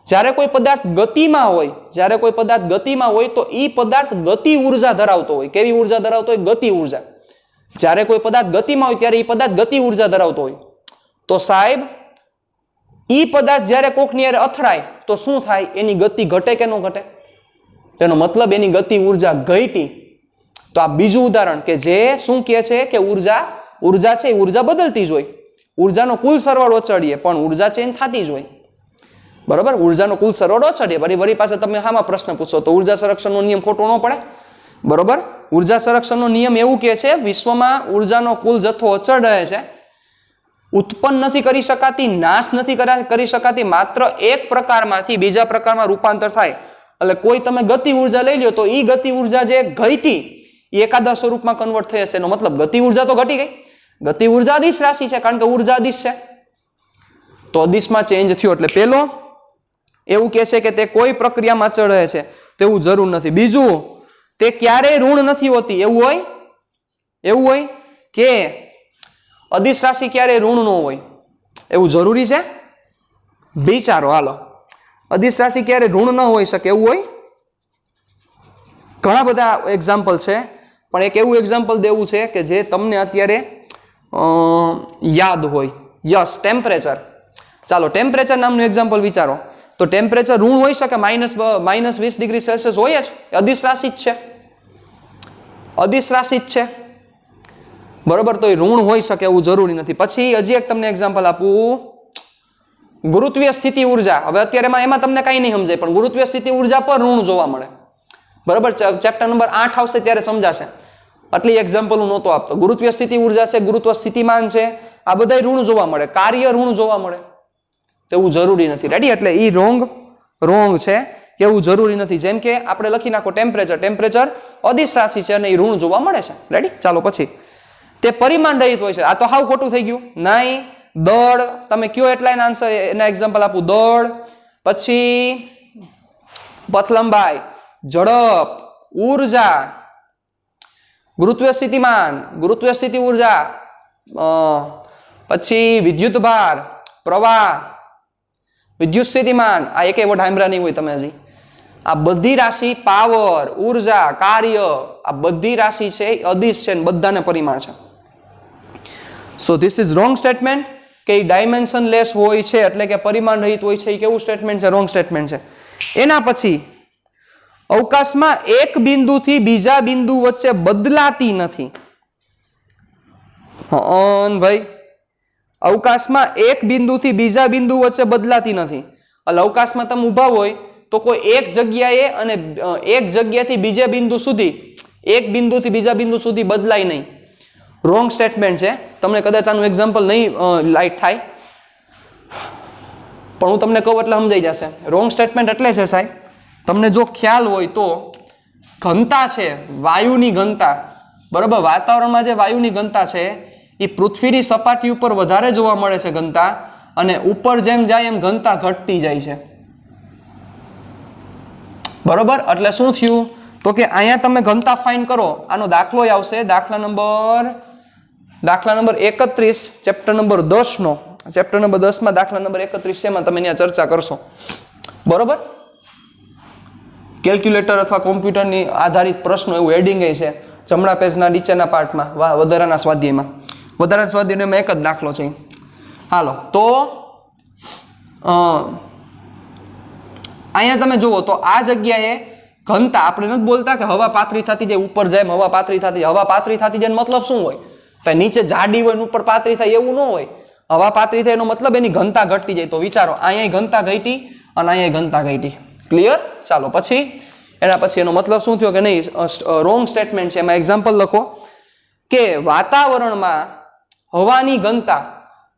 જ્યારે કોઈ પદાર્થ ગતિમાં હોય તો એ પદાર્થ ગતિ ઉર્જા ધરાવતો હોય. કેવી ઉર્જા ધરાવતો હોય? ગતિ ઉર્જા. જ્યારે કોઈ પદાર્થ ગતિમાં હોય ત્યારે એ પદાર્થ ગતિ ઉર્જા ધરાવતો હોય. તો સાહેબ ઈ પદાર્થ જ્યારે કોકની હારે અથડાય તો શું થાય? એની ગતિ ઘટે કે ન ઘટે? તેનો મતલબ એની ગતિ ઉર્જા ઘટી. તો આ બીજું ઉદાહરણ કે જે શું કહે છે કે ઉર્જા છે એ ઉર્જા બદલતી જ હોય. ઉર્જાનો કુલ સરવાળો ચડીએ પણ ઉર્જા ચેન્જ થતી જ હોય, બરોબર? ઉર્જાનો કુલ સરવાળો ચડીએ. વળી પાસે તમે હામાં પ્રશ્ન પૂછો તો ઉર્જા સંરક્ષણનો નિયમ ખોટો ન પડે, બરોબર? ઉર્જા સંરક્ષણનો નિયમ એવું કહે છે વિશ્વમાં ઉર્જાનો કુલ જથ્થો અચળ રહે છે, ઉત્પન્ન નથી કરી શકાતી, નાશ નથી કરી શકાતી, માત્ર એક પ્રકારમાંથી બીજા પ્રકારમાં રૂપાંતર થાય. એટલે કોઈ તમે ગતિ ઉર્જા લઈ લ્યો તો એ ગતિ ઉર્જા જે ઘટી એ એકાદા સ્વરૂપમાં કન્વર્ટ થઈ હશે. એનો મતલબ ગતિ ઉર્જા તો ઘટી ગઈ. ગતિ ઉર્જા અદિશ રાશિ છે કારણ કે ઉર્જા અદિશ છે તો અદિશમાં ચેન્જ થયો. એટલે પેલો એવું કહે છે કે તે કોઈ પ્રક્રિયામાં અચળ રહે છે, તેવું જરૂર નથી. બીજું, તે ક્યારેય ઋણ નથી હોતી. એવું હોય કે અદિશ રાશિ ક્યારેય ઋણ ન હોય એવું જરૂરી છે? વિચારો. હાલો, અદિશ રાશિ ક્યારેય ઋણ ન હોઈ શકે એવું હોય? ઘણા બધા એક્ઝામ્પલ છે પણ એક એવું એક્ઝામ્પલ દેવું છે કે જે તમને અત્યારે યાદ હોય. Yes, temperature. ચાલો ટેમ્પરેચર નામનું એક્ઝામ્પલ વિચારો. તો ટેમ્પરેચર ઋણ હોઈ શકે? -20 ડિગ્રી સેલ્સિયસ હોય જ. અદિશ રાશિ જ છે, બરોબર? તો એ ઋણ હોઈ શકે એવું જરૂરી નથી. પછી હજી એક તમને એક્ઝામ્પલ આપું. ગુરુત્વીય સ્થિતિ ઉર્જા. હવે અત્યારે એમાં તમને કઈ નહીં સમજાય પણ ગુરુત્વીય સ્થિતિ ઉર્જા પર ઋણ જોવા મળે, બરોબર? ચેપ્ટર નંબર 8 આવશે ત્યારે સમજાશે. આટલી એક્ઝામ્પલ હું નહોતો આપતો. ગુરુત્વીય સ્થિતિ ઉર્જા છે, ગુરુત્વ સ્થિતિમાન છે, આ બધા ઋણ જોવા મળે, કાર્ય ઋણ જોવા મળે. તેવું જરૂરી નથી. રેડી? એટલે એ રોંગ છે કે એવું જરૂરી નથી. જેમ કે આપણે લખી નાખો ટેમ્પરેચર અદિશ રાશિ છે અને એ ઋણ જોવા મળે છે. રેડી? ચાલો પછી તે પરિમાણ રહિત હોય છે. આ તો હાવ ખોટું થઈ ગયું. નહીં. દળ તમે કયો એટલા એના આન્સર, એના એક્ઝામ્પલ આપું. દળ, પછી પથ લંબાઈ, ઝડપ, ઉર્જા, ગુરુત્વીય સ્થિતિમાન, ગુરુત્વીય સ્થિતિ ઉર્જા, પછી વિદ્યુત ભાર, પ્રવાહ, વિદ્યુત સ્થિતિમાન. આ એકે વર્ડ સાંભળ્યા નહીં હોય તમે હજી. આ બધી રાશિ, પાવર, ઉર્જા, કાર્ય, આ બધી રાશિ છે અદિશ છે, બધાને પરિમાણ છે. So this is wrong statement કે ડાયમેન્શન લેસ હોય છે એટલે કે પરિમાણ રહિત હોય છે. એ કેવું સ્ટેટમેન્ટ છે? રોંગ સ્ટેટમેન્ટ છે. એના પછી અવકાશમાં એક બિંદુથી બીજા બિંદુ વચ્ચે બદલાતી નથી. ભાઈ, અવકાશમાં એક બિંદુથી બીજા બિંદુ વચ્ચે બદલાતી નથી. એટલે અવકાશમાં તમે ઊભા હોય તો કોઈ એક જગ્યાએ અને એક જગ્યાથી બીજા બિંદુ સુધી, એક બિંદુથી બીજા બિંદુ સુધી બદલાય નહીં. રોંગ સ્ટેટમેન્ટ છે. તમને કદાચ આનું એક્ઝામ્પલ નહીં લાઈટ થાય પણ હું તમને કહું એટલે સમજાઈ જશે. રોંગ સ્ટેટમેન્ટ એટલે છે સાહેબ તમને જો ખ્યાલ હોય તો ઘનતા છે વાયુની ઘનતા, બરાબર, વાતાવરણમાં જે વાયુની ઘનતા છે એ પૃથ્વીની સપાટી ઉપર વધારે જોવા મળે છે ઘનતા, અને ઉપર જેમ જાય એમ ઘનતા ઘટતી જાય છે, બરોબર. એટલે શું થયું તો કે અહીંયા તમે ઘનતા ફાઇન્ડ કરો, આનો દાખલો આવશે, દાખલા નંબર 31 ચેપ્ટર નંબર 10 નો, ચેપ્ટર નંબર 10 માં દાખલા નંબર 31 છે, એમાં તમે ત્યાં ચર્ચા કરશો, બરોબર. કેલ્ક્યુલેટર અથવા કોમ્પ્યુટરની આધારિત પ્રશ્નો એવું હેડિંગ છે જમણા પેજના નીચેના પાર્ટમાં, વધારાના સ્વાધ્યાયમાં એક જ દાખલો છે. હાલો તો અહીંયા તમે જુઓ તો આ જગ્યાએ ઘનતા, આપણે નથી બોલતા કે હવા પાતળી થતી જાય, ઉપર જાય હવા પાતળી થતી જાય, હવા પાતળી થતી જાય મતલબ શું હોય? તો નીચે જાડી હોય ને ઉપર પાતળી થાય એવું ન હોય. હવા પાતળી થાય એનો મતલબ એની ઘનતા ઘટતી જાય. તો વિચારો, અહીંયા ઘનતા ઘટી અને અહીંયા ઘનતા ઘટી. ક્લિયર? ચાલો પછી એના પછી એનો મતલબ શું થયો કે નહીં, રોંગ સ્ટેટમેન્ટ છે. એમાં એક્ઝામ્પલ લખો કે વાતાવરણમાં હવાની ઘનતા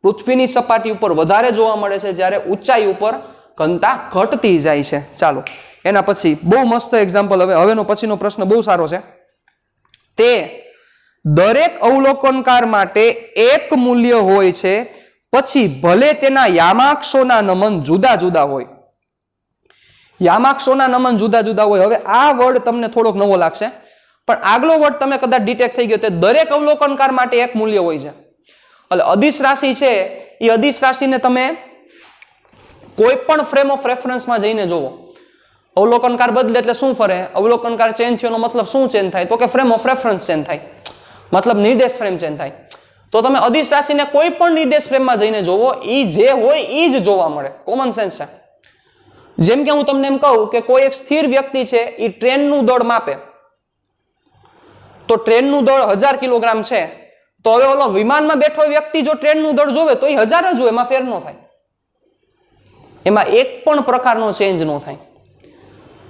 પૃથ્વીની સપાટી ઉપર વધારે જોવા મળે છે, જ્યારે ઊંચાઈ ઉપર ઘનતા ઘટતી જાય છે. ચાલો એના પછી બહુ મસ્ત એક્ઝામ્પલ. હવેનો પછીનો પ્રશ્ન બહુ સારો છે. તે દરેક અવલોકનકાર માટે એક મૂલ્ય હોય છે, પછી ભલે તેના યામાક્ષોના નમન જુદા જુદા હોય. યામાક્ષોના નમન જુદા જુદા હોય. હવે આ વર્ડ તમને થોડોક નવો લાગશે, પણ આગલો વર્ડ તમે કદાચ ડિટેક્ટ થઈ ગયો. તે દરેક અવલોકનકાર માટે એક મૂલ્ય હોય છે. એટલે અદિશ રાશિ છે, એ અદિશ રાશિને તમે કોઈ પણ ફ્રેમ ઓફ રેફરન્સમાં જઈને જોવો. અવલોકનકાર બદલે એટલે શું ફરે? અવલોકનકાર ચેન્જ થયો મતલબ શું ચેન્જ થાય? તો કે ફ્રેમ ઓફ રેફરન્સ ચેન્જ થાય, મતલબ નિર્દેશ ફ્રેમ ચેન્જ થાય. તો તમે અદિશ રાશિને કોઈ પણ નિર્દેશ ફ્રેમમાં જઈને જોવો, એ જે હોય એ જ જોવા મળે. કોમન સેન્સ છે. જેમ કે હું તમને એમ કહું કે કોઈ એક સ્થિર વ્યક્તિ છે, એ ટ્રેનનું દળ માપે, તો ટ્રેનનું દળ 1000 કિલોગ્રામ છે, તો હવે ઓલો વિમાનમાં બેઠો વ્યક્તિ જો ટ્રેનનું દળ જોવે તો એ 1000 જ હોય, એમાં ફેર ન થાય, એમાં એક પણ પ્રકારનો ચેન્જ ન થાય.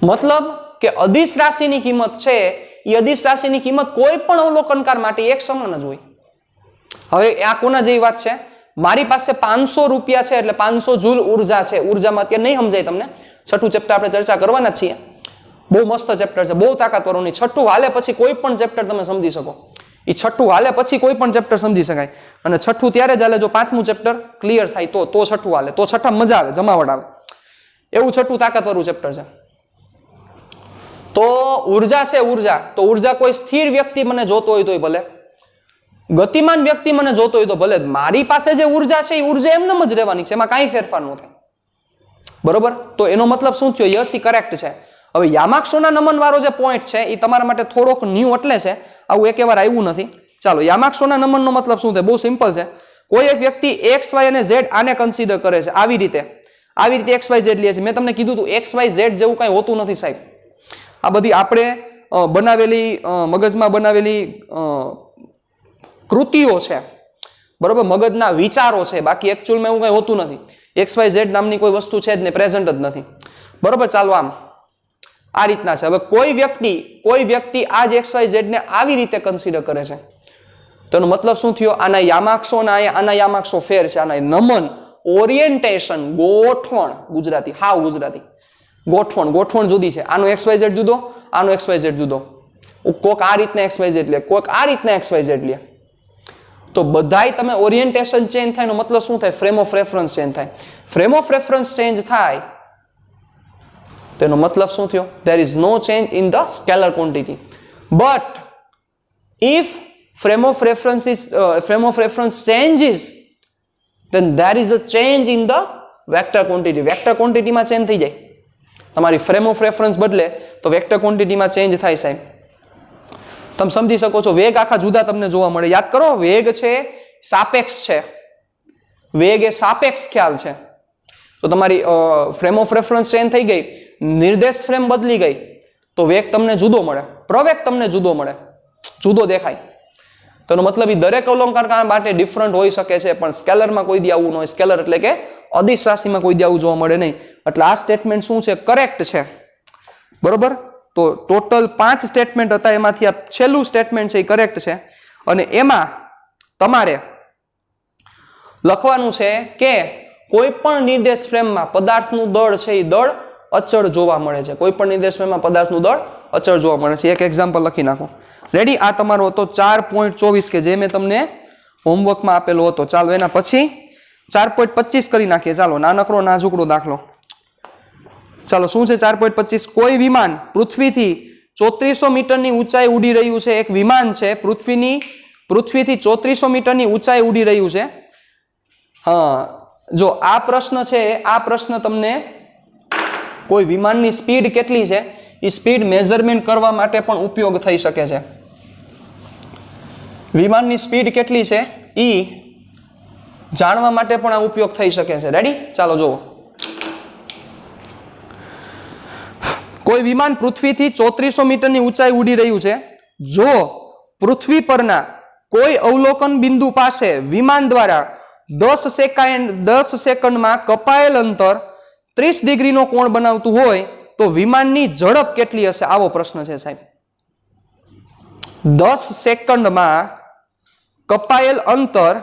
મતલબ કે અદિશ રાશિની કિંમત છે, એ અદિશ રાશિની કિંમત કોઈ પણ અવલોકનકાર માટે એક સમાન જ હોય. હવે આ કોના જેવી વાત છે? મારી પાસે 500 રૂપિયા છે, એટલે 500 જૂલ ઉર્જા છે. ઉર્જામાં અત્યારે નહીં સમજાય તમને, છઠ્ઠું ચેપ્ટર આપણે ચર્ચા કરવાના છીએ. બહુ મસ્ત ચેપ્ટર છે, બહુ તાકાતવાળું. છઠ્ઠું હાલે પછી કોઈ પણ ચેપ્ટર તમે સમજી શકો. એ છઠ્ઠું હાલે પછી કોઈ પણ ચેપ્ટર સમજી શકાય. અને છઠ્ઠું ત્યારે જ હાલે જો પાંચમું ચેપ્ટર ક્લિયર થાય તો છઠ્ઠું હાલે, તો છઠ્ઠા મજા આવે, જમાવટ આવે. એવું છઠ્ઠું તાકાતવાળું ચેપ્ટર છે. તો ઉર્જા છે, ઉર્જા, તો ઉર્જા કોઈ સ્થિર વ્યક્તિ મને જોતો હોય તોય ભલે, ગતિમાન વ્યક્તિ મને જોતો હોય તો ભલે, મારી પાસે જે ઉર્જા છે એ ઉર્જા એમને જ રહેવાની છે, એમાં કાંઈ ફેરફાર ન થાય. બરોબર? તો એનો મતલબ શું થયો? યસ, ઈ કરેક્ટ છે. હવે યામાક્ષોના નમન વાળો જે પોઈન્ટ છે એ તમારા માટે થોડોક ન્યૂ એટલે છે, આવું એક વાર આવ્યું નથી. ચાલો, યામાક્ષોના નમનનો મતલબ શું થાય? બહુ સિમ્પલ છે. કોઈ એક વ્યક્તિ એક્સ વાય અને ઝેડ આને કન્સિડર કરે છે, આવી રીતે એક્સ વાય ઝેડ લે છે. મેં તમને કીધું હતું એક્સ વાય ઝેડ જેવું કાંઈ હોતું નથી સાહેબ. આ બધી આપણે બનાવેલી, મગજમાં બનાવેલી કૃતિઓ છે, બરોબર, મગજના વિચારો છે, બાકી એકચ્યુઅલમાં એવું કંઈ હોતું નથી. એક્સ વાય ઝેડ નામની કોઈ વસ્તુ છે જ નહીં, પ્રેઝન્ટ જ નથી. બરોબર? ચાલો, આ રીતના છે. હવે કોઈ વ્યક્તિ આ જ એક્સ વાય ઝેડ ને આવી રીતે કન્સિડર કરે છે, તો એનો મતલબ શું થયો? આના યામાક્ષો અને આના યામાક્ષો ફેર છે. આના નમન, ઓરિએન્ટેશન, ગોઠવણ, ગુજરાતી, હાવ ગુજરાતી, ગોઠવણ જુદી છે. આનો એક્સ વાય ઝેડ જુદો, આનો એક્સ વાય ઝેડ જુદો. કોક આ રીતના એક્સ વાય ઝેડ લે, કોક આ રીતના એક્સ વાય ઝેડ લે. તો બધાય તમે ઓરિએન્ટેશન ચેન્જ થાય એનો મતલબ શું થાય? ફ્રેમ ઓફ રેફરન્સ ચેન્જ થાય. ફ્રેમ ઓફ રેફરન્સ ચેન્જ થાય તો એનો મતલબ શું થયો? there is no change in the scalar quantity, but if frame of reference changes, then there is a change in the vector quantity. Vector ક્વોન્ટિટીમાં change થઈ જાય. તમારી ફ્રેમ ઓફ રેફરન્સ બદલે તો વેક્ટર ક્વોન્ટિટીમાં ચેન્જ થાય સાહેબ. તમે સમજી શકો છો. વેગ આખા જુદા તમને જોવા મળે. યાદ કરો, વેગ છે સાપેક્ષ છે. વેગ એ સાપેક્ષ ખ્યાલ છે. તો તમારી ફ્રેમ ઓફ રેફરન્સ ચેન્જ થઈ ગઈ, નિર્દેશ ફ્રેમ બદલી ગઈ, તો વેગ તમને જુદો મળે, પ્રવેગ તમને જુદો મળે, જુદો દેખાય. તો એનો મતલબ એ દરેક અવલોકનકાર માટે ડિફરન્ટ હોઈ શકે છે, પણ સ્કેલરમાં કોઈ દી આવું ન હોય. સ્કેલર એટલે કે અદિશ રાશિમાં કોઈ દી આવું જોવા મળે નહીં. એટલે આ સ્ટેટમેન્ટ શું છે? કરેક્ટ છે. બરોબર? તો ટોટલ 5 સ્ટેટમેન્ટ હતા, એમાંથી આ છેલ્લું સ્ટેટમેન્ટ છે એ કરેક્ટ છે. અને એમાં તમારે લખવાનું છે કે કોઈ પણ નિર્દેશ ફ્રેમમાં પદાર્થનું દળ છે એ દળ અચળ જોવા મળે છે. કોઈ પણ નિર્દેશમાં પદાર્થનું દળ અચળ જોવા મળે છે. એક એક્ઝામ્પલ લખી નાખો. રેડી? આ તમારો હતો 4.24 કે જે મેં તમને હોમવર્કમાં આપેલો હતો. ચાલો એના પછી 4.25 કરી નાખીએ. ચાલો નાનકડો નાજુકડો દાખલો. ચાલો શું છે 4.25? કોઈ વિમાન પૃથ્વીથી 3400 મીટરની ઊંચાઈ ઉડી રહ્યું છે. એક વિમાન છે પૃથ્વીથી 3400 મીટરની ઊંચાઈ ઉડી રહ્યું છે. હા, જો આ પ્રશ્ન છે, આ પ્રશ્ન તમને કોઈ વિમાનની સ્પીડ કેટલી છે એ સ્પીડ મેઝરમેન્ટ કરવા માટે પણ ઉપયોગ થઈ શકે છે. વિમાનની સ્પીડ કેટલી છે એ જાણવા માટે પણ આ ઉપયોગ થઈ શકે છે. રેડી? ચાલો જુઓ. કોઈ વિમાન પૃથ્વીથી 3400 મીટરની ઊંચાઈ ઉડી રહ્યું છે. જો પૃથ્વી પરના કોઈ અવલોકન બિંદુ પાસે વિમાન દ્વારા 10 સેકન્ડમાં કપાયેલ અંતર 30 ડિગ્રીનો કોણ બનાવતું હોય તો વિમાનની ઝડપ કેટલી હશે? આવો પ્રશ્ન છે સાહેબ. 10 સેકન્ડમાં કપાયેલ અંતર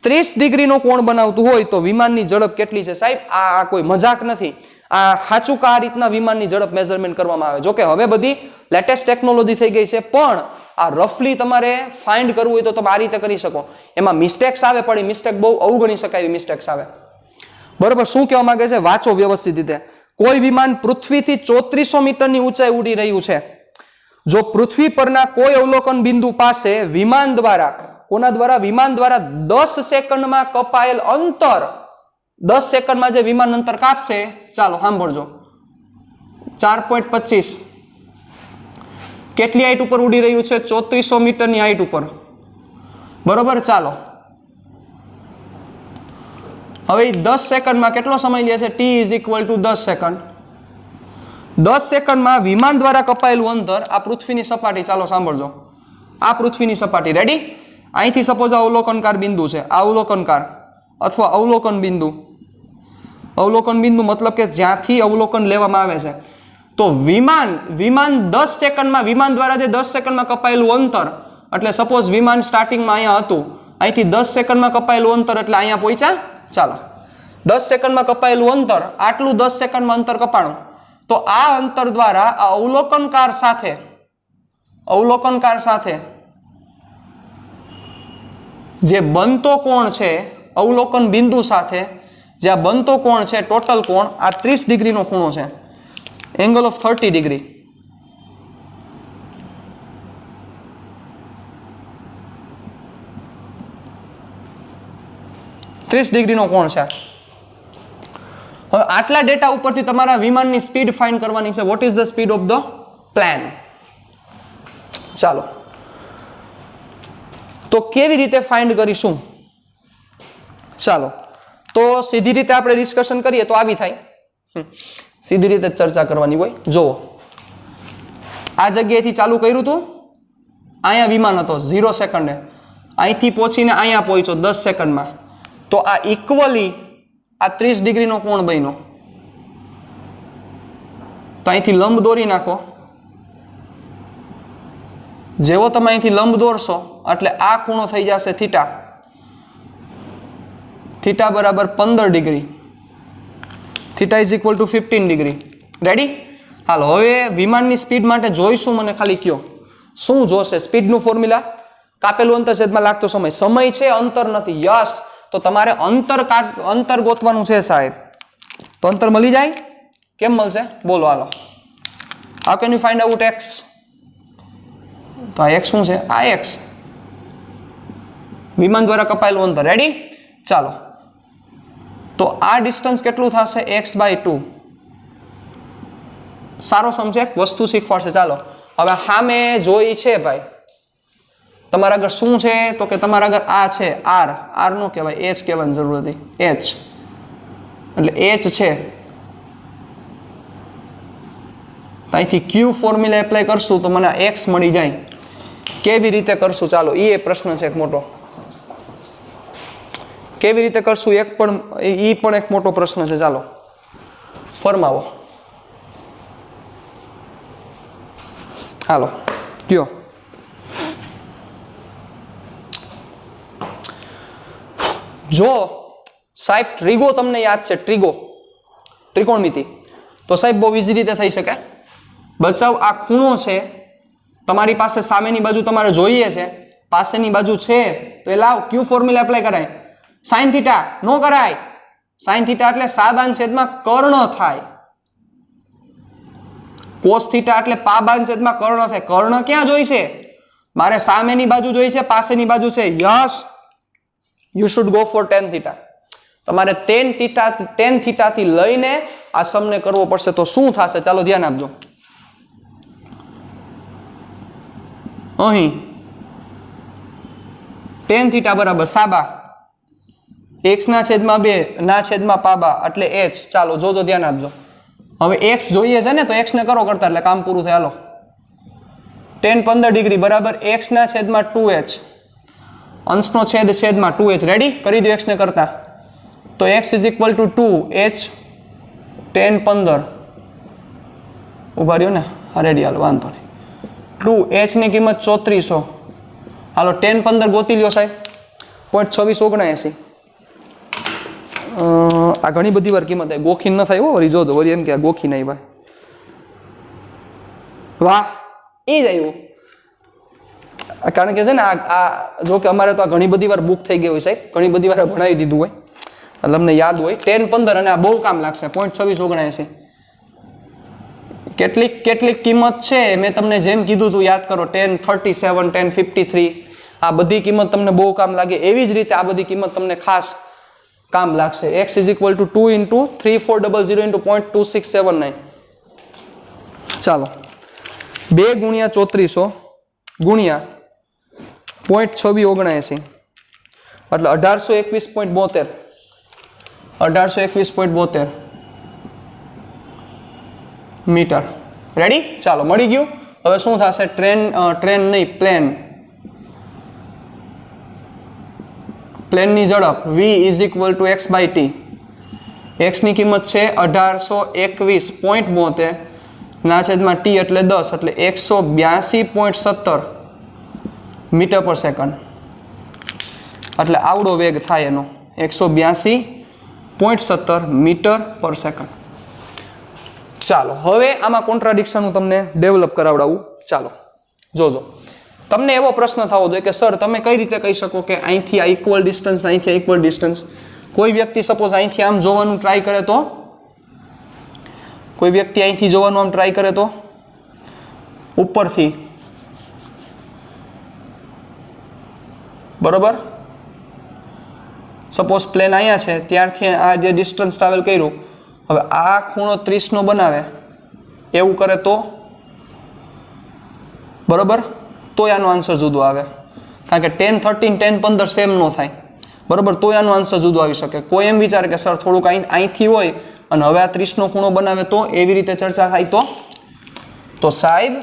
30 ડિગ્રીનો કોણ બનાવતું હોય તો વિમાનની ઝડપ કેટલી છે? સાહેબ આ કોઈ મજાક નથી. આ સાચું આ રીતના વિમાનની ઝડપ મેઝરમેન્ટ કરવામાં આવે. જો કે હવે બધી લેટેસ્ટ ટેકનોલોજી થઈ ગઈ છે, પણ આ રફલી તમારે ફાઇન્ડ કરવું હોય તો તમે આ રીતે કરી શકો. એમાં મિસ્ટેક્સ આવે, પણ એ મિસ્ટેક બહુ અવગણી શકાય એવી મિસ્ટેક્સ આવે. બરોબર? શું કહેવા માંગે છે? વાંચો વ્યવસ્થિત રીતે. કોઈ વિમાન પૃથ્વીથી 3400 મીટરની ઊંચાઈ ઉડી રહ્યું છે. જો પૃથ્વી પરના કોઈ અવલોકન બિંદુ પાસે વિમાન દ્વારા, કોના દ્વારા? વિમાન દ્વારા 10 સેકન્ડમાં કપાયેલ અંતર, 10 સેકન્ડમાં જે વિમાન અંતર કાપશે, ચાલો સાંભળજો, 4.25 કેટલી હાઈટ ઉપર ઉડી રહ્યું છે? 3400 મીટરની હાઈટ ઉપર. બરોબર? ચાલો હવે 10 સેકન્ડમાં કેટલો સમય લે છે? t = 10 second. 10 સેકન્ડમાં વિમાન દ્વારા કપાયેલું અંતર, આ પૃથ્વીની સપાટી, ચાલો સાંભળજો, આ પૃથ્વીની સપાટી. રેડી? અહીંથી સપોઝ અવલોકનકાર બિંદુ છે, અવલોકનકાર અથવા અવલોકન બિંદુ. અવલોકન બિંદુ મતલબ કે જ્યાંથી અવલોકન લેવામાં આવે છે. તો વિમાન 10 સેકન્ડમાં, વિમાન દ્વારા જે 10 સેકન્ડમાં કપાયેલું અંતર, એટલે સપોઝ વિમાન સ્ટાર્ટિંગમાં અહીંયા હતું, અહીંથી 10 સેકન્ડમાં કપાયેલું અંતર એટલે અહીંયા પહોંચ્યા. ચાલો 10 સેકન્ડમાં કપાયેલું અંતર, આટલું 10 સેકન્ડમાં અંતર કપાણું. તો આ અંતર દ્વારા આ અવલોકનકાર સાથે જે બનતો કોણ છે, અવલોકન બિંદુ સાથે જે આ બનતો કોણ છે, ટોટલ કોણ આ 30 ડિગ્રીનો ખૂણો છે, એંગલ ઓફ 30 ડિગ્રી. ડિગ્રીનો કોણ છે. હવે આટલા ડેટા ઉપરથી તમારા વિમાનની સ્પીડ ફાઇન્ડ કરવાની છે. What is the speed of the plane? ચાલો તો કેવી રીતે ફાઇન્ડ કરીશું? ચાલો તો સીધી રીતે આપણે ડિસ્કશન કરીએ તો આવી થાય. સીધી રીતે ચર્ચા કરવાની હોય. જુઓ, આ જગ્યાએથી ચાલુ કર્યું હતું, અહીંયા વિમાન હતો 0 સેકન્ડે, અહીંથી પહોંચીને અહીંયા પહોંચ્યો 10 સેકન્ડમાં. તો આ ઇક્વલી આ 30 ડિગ્રીનો કોણ બન્યો. તો અહીંથી લંબ દોરી નાખો. જેવો તમે અહીંથી લંબ દોરશો એટલે આ ખૂણો થઈ જશે થીટા. થીટા બરાબર 15 ડિગ્રી. Theta = 15 degree. રેડી? હાલો હવે વિમાનની સ્પીડ માટે જોઈશું. મને ખાલી કયો શું જોશે? સ્પીડનું ફોર્મ્યુલા, કાપેલું અંતર છેદમાં લાગતો સમય. સમય છે, અંતર નથી. યસ, તો તમારે અંતર ગોતવાનું છે સાહેબ. તો અંતર મળી જાય? કેમ મળશે? બોલો હાલો. How can you find out x? તો આ x શું છે? આ x વિમાન દ્વારા કપાયેલું અંતર. રેડી? ચાલો તો આ ડિસ્ટન્સ કેટલું થશે? x/2. સારો સમજે, વસ્તુ શીખવાડશે. ચાલો હવે સામે જોઈ છે ભાઈ, તમારા આગળ શું છે? તો કે તમારા આગળ આ છે r નો કહેવાય, h કહેવાની જરૂર હતી. h એટલે h છે. અહીંથી q ફોર્મ્યુલા એપ્લાય કરશું તો મને x મળી જાય. કેવી રીતે કરશું? ચાલો એ પ્રશ્ન છે એક મોટો. કેવી રીતે કરશું? એ પણ એક મોટો પ્રશ્ન છે. ચાલો ફરમાવો. હાલો કયો. જો સાહેબ ટ્રીગો તમને યાદ છે? ટ્રીગો ત્રિકોણમિતિ. તો સાહેબ બહુ ઇઝી રીતે થઈ શકે. બચાવ આ ખૂણો છે, તમારી પાસે સામેની બાજુ તમારે જોઈએ છે, પાસેની બાજુ છે, તો એ લાવ ક્યુ ફોર્મ્યુલા એપ્લાય કરાય. સાઇન થીટા નો કરાય. સાઇન થીટા એટલે સાબાન છેદમાં કર્ણ થાય. કોસ થીટા એટલે પાબાન છેદમાં કર્ણ થાય. કર્ણ ક્યાં જોઈશે? મારે સામેની બાજુ જોઈ છે, પાસેની બાજુ છે. Yes, you should go for ten theta. તમારે ટેન થીટાથી લઈને આ સમને કરવો પડશે. તો શું થશે? ચાલો ધ્યાન આપજો. અહીં ટેન થીટા બરાબર સાબા, x ના છેદમાં 2 ના છેદમાં પાબા એટલે h. ચાલો જોજો, ધ્યાન આપજો. હવે x જોઈએ છે ને, તો x ને કરો કરતા એટલે કામ પૂરું થાય. હાલો, tan 15 ડિગ્રી બરાબર x ના છેદમાં 2h, અંશનો છેદ છેદમાં 2h. રેડી? કરી દો x ને કરતા. તો x is equal two 2h tan 15. ઉભા રહ્યો ને, રેડી? હાલો, વાંધો નહીં. 2h ની કિંમત 3400. હાલો, tan 15 ગોતી લ્યો સાહેબ. 0.2679. આ ઘણી બધી વાર કિંમત ગોખીન ન થાય હો. વળી જોજો, વળી એમ કે ગોખી નહીં ભાઈ. વાહ, એ જ આવ્યું. કારણ કે છે ને આ જો કે અમારે તો આ ઘણી બધી વાર બુક થઈ ગઈ હોય સાહેબ, ઘણી બધી વાર ભણાવી દીધું હોય એટલે અમને યાદ હોય. tan 15 અને આ બહુ કામ લાગશે. 0.2679. કેટલીક કિંમત છે મેં તમને જેમ કીધું તું યાદ કરો. tan 37, tan 53, આ બધી કિંમત તમને બહુ કામ લાગે. એવી જ રીતે આ બધી કિંમત તમને ખાસ કામ લાગશે. x is equal two 2 into 3400 into 0.2679. ચાલો, 2 ગુણ્યા 3400 ગુણ્યા 0.2679 એટલે 1821.72. 1821.72 મીટર. રેડી? ચાલો, મળી ગયું. હવે શું થશે? ટ્રેન નહીં, પ્લેનની ઝડપ v is equal to x by t. x ની કિંમત છે 1821.72 ના છેદમાં t એટલે 10 એટલે 182.17 મીટર પર સેકન્ડ. એટલે આવડો વેગ થાય એનો 182.17 મીટર પર સેકન્ડ. ચાલો, હવે આમાં કોન્ટ્રાડિક્શન હું તમને ડેવલપ કરાવડાવું. ચાલો જોજો. તમને એવો પ્રશ્ન થવો જોઈએ કે સર તમે કઈ રીતે કહી શકો કે અહીંથી આ ઇક્વલ ડિસ્ટન્સ, અહીંથી ઇક્વલ ડિસ્ટન્સ. કોઈ વ્યક્તિ સપોઝ અહીંથી આમ જોવાનું ટ્રાય કરે તો, કોઈ વ્યક્તિ અહીંથી જોવાનું આમ ટ્રાય કરે તો, ઉપરથી, બરોબર? સપોઝ પ્લેન અહીંયા છે, ત્યારથી આ જે ડિસ્ટન્સ ટ્રાવેલ કર્યું, હવે આ ખૂણો 30 નો બનાવે એવું કરે તો, બરોબર? તોય આનો આન્સર જુદો આવે. કારણ કે tan 13, tan 15 સેમ નો થાય, બરોબર? તોય આનો આન્સર જુદો આવી શકે. કોઈ એમ વિચારે કે સર થોડુંક અહીંથી હોય અને હવે આ 30 નો ખૂણો બનાવે તો, એવી રીતે ચર્ચા થાય તો સાહેબ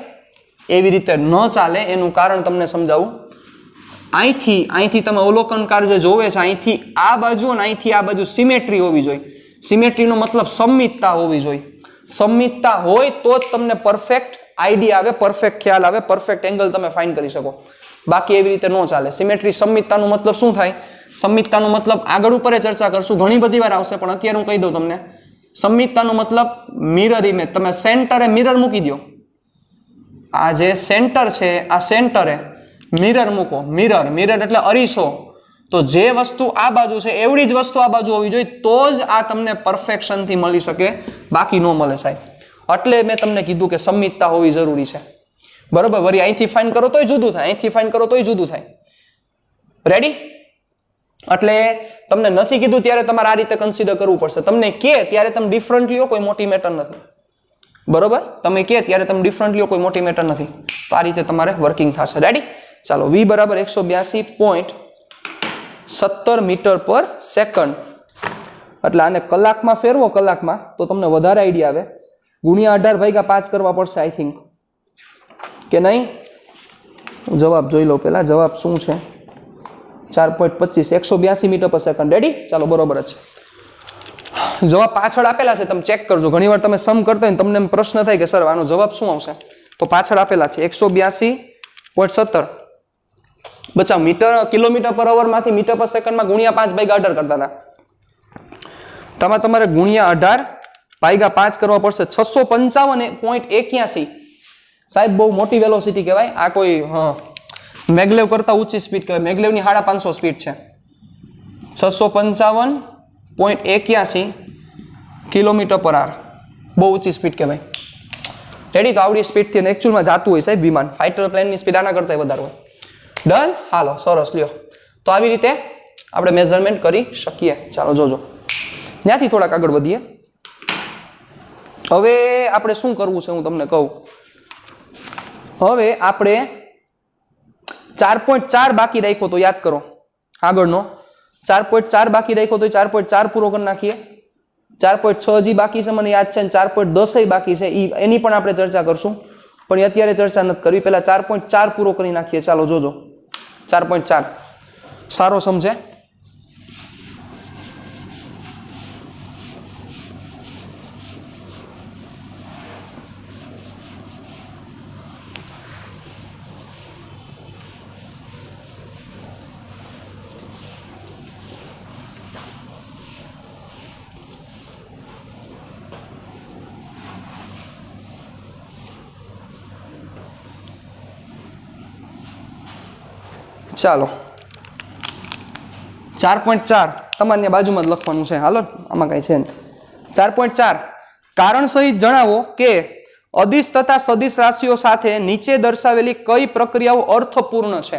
એવી રીતે ન ચાલે. એનું કારણ તમને સમજાવું. અહીંથી તમે અવલોકનકાર જે જોવે છે, અહીંથી આ બાજુ અને અહીંથી આ બાજુ સિમેટ્રી હોવી જોઈએ. સિમેટ્રીનો મતલબ સમમિતતા હોવી જોઈએ. સમમિતતા હોય તો જ તમને પરફેક્ટ આઈડિયા આવે, પરફેક્ટ ખ્યાલ આવે, પરફેક્ટ એંગલ તમે ફાઇન્ડ કરી શકો. બાકી એવી રીતે ન ચાલે. સિમેટ્રી, સમમિતતાનો મતલબ શું થાય? સમમિતતાનો મતલબ આગળ ઉપર ચર્ચા કરશું, ઘણી બધી વાર આવશે, પણ અત્યારે હું કહી દઉં તમને. સમમિતતાનો મતલબ મિરર ઇમેજ. તમે સેન્ટરે મિરર મૂકી દો. આ જે સેન્ટર છે, આ સેન્ટરે મિરર મૂકો. મિરર એટલે અરીસો. તો જે વસ્તુ આ બાજુ છે એવડી જ વસ્તુ આ બાજુ હોવી જોઈએ, તો જ આ તમને પરફેક્શનથી મળી શકે, બાકી ન મળે સાહેબ. એટલે મેં તમને કીધું કે સમમિતતા હોવી જરૂરી છે, બરોબર? વળી અહીંથી ફાઇન કરો તોય જુદું થાય, અહીંથી ફાઇન કરો તોય જુદું થાય. રેડી? એટલે તમને નથી કીધું ત્યારે તમારે આ રીતે કન્સિડર કરવું પડશે. તમને કે ત્યારે તમે ડિફરન્ટ લ્યો, કોઈ મોટી મેટર નથી, બરોબર? તમે કે ત્યારે તમે ડિફરન્ટ લ્યો, કોઈ મોટી મેટર નથી. તો આ રીતે તમારે વર્કિંગ થશે. રેડી? ચાલો, v બરાબર 182.17 મીટર પર સેકન્ડ. એટલે આને કલાકમાં ફેરવો, કલાકમાં, તો તમને વધારે આઈડિયા આવે. ગુણ્યા 18/5 કરવા પડશે આઈ થિંક, કે નહીં? જવાબ જોઈ લો પહેલા. જવાબ શું છે? 4.25, 182 મીટર પર સેકન્ડ. રેડી? ચાલો, બરોબર જ છે. જવાબ પાછળ આપેલા છે, તમે ચેક કરજો. ઘણીવાર તમે સમ કરતા હોય તમને પ્રશ્ન થાય કે સર આનો જવાબ શું આવશે, તો પાછળ આપેલા છે 182.17. બચાવ કિલોમીટર પર અવરમાંથી મીટર પર સેકન્ડમાં ગુણ્યા 5/18 કરતા હતા. તમારે ગુણ્યા 18 ભાગ્યા 5 કરવા પડશે 655.81 સાહેબ બહુ મોટી વેલોસિટી કહેવાય આ કોઈ મેગલેવ કરતા ઊંચી સ્પીડ કહેવાય મેગલેવની 550 સ્પીડ છે 655.81 કિલોમીટર/h બહુ ઊંચી સ્પીડ કહેવાય રેડી તો આવડી સ્પીડથી એકચ્યુઅલમાં જાતું હોય સાહેબ વિમાન ફાઇટર પ્લેનની સ્પીડ આના કરતા વધારે હોય ડન હાલો સરસ લ્યો તો આવી રીતે આપણે મેઝરમેન્ટ કરી શકીએ ચાલો જોજો ત્યાંથી થોડાક આગળ વધીએ હવે આપણે શું કરવું છે હું તમને કહું હવે આપણે 4.4 બાકી રાખ્યો તો યાદ કરો આગળનો 4.4 બાકી રાખ્યો તો 4.4 પૂરો કરી નાખીએ 4.6 જી બાકી છે મને યાદ છે અને 4.10 બાકી છે એની પણ આપણે ચર્ચા કરશું પણ અત્યારે ચર્ચા નથી કરવી પહેલા 4.4 પૂરો કરી નાખીએ ચાલો જોજો 4.4 સારો સમજે ચાલો 4.4 તમારી બાજુમાં જ લખવાનું છે હાલો આમાં કઈ છે નહીં 4.4 કારણ સહિત જણાવો કે અદિશ તથા સદિશ રાશિઓ સાથે નીચે દર્શાવેલી કઈ પ્રક્રિયાઓ અર્થપૂર્ણ છે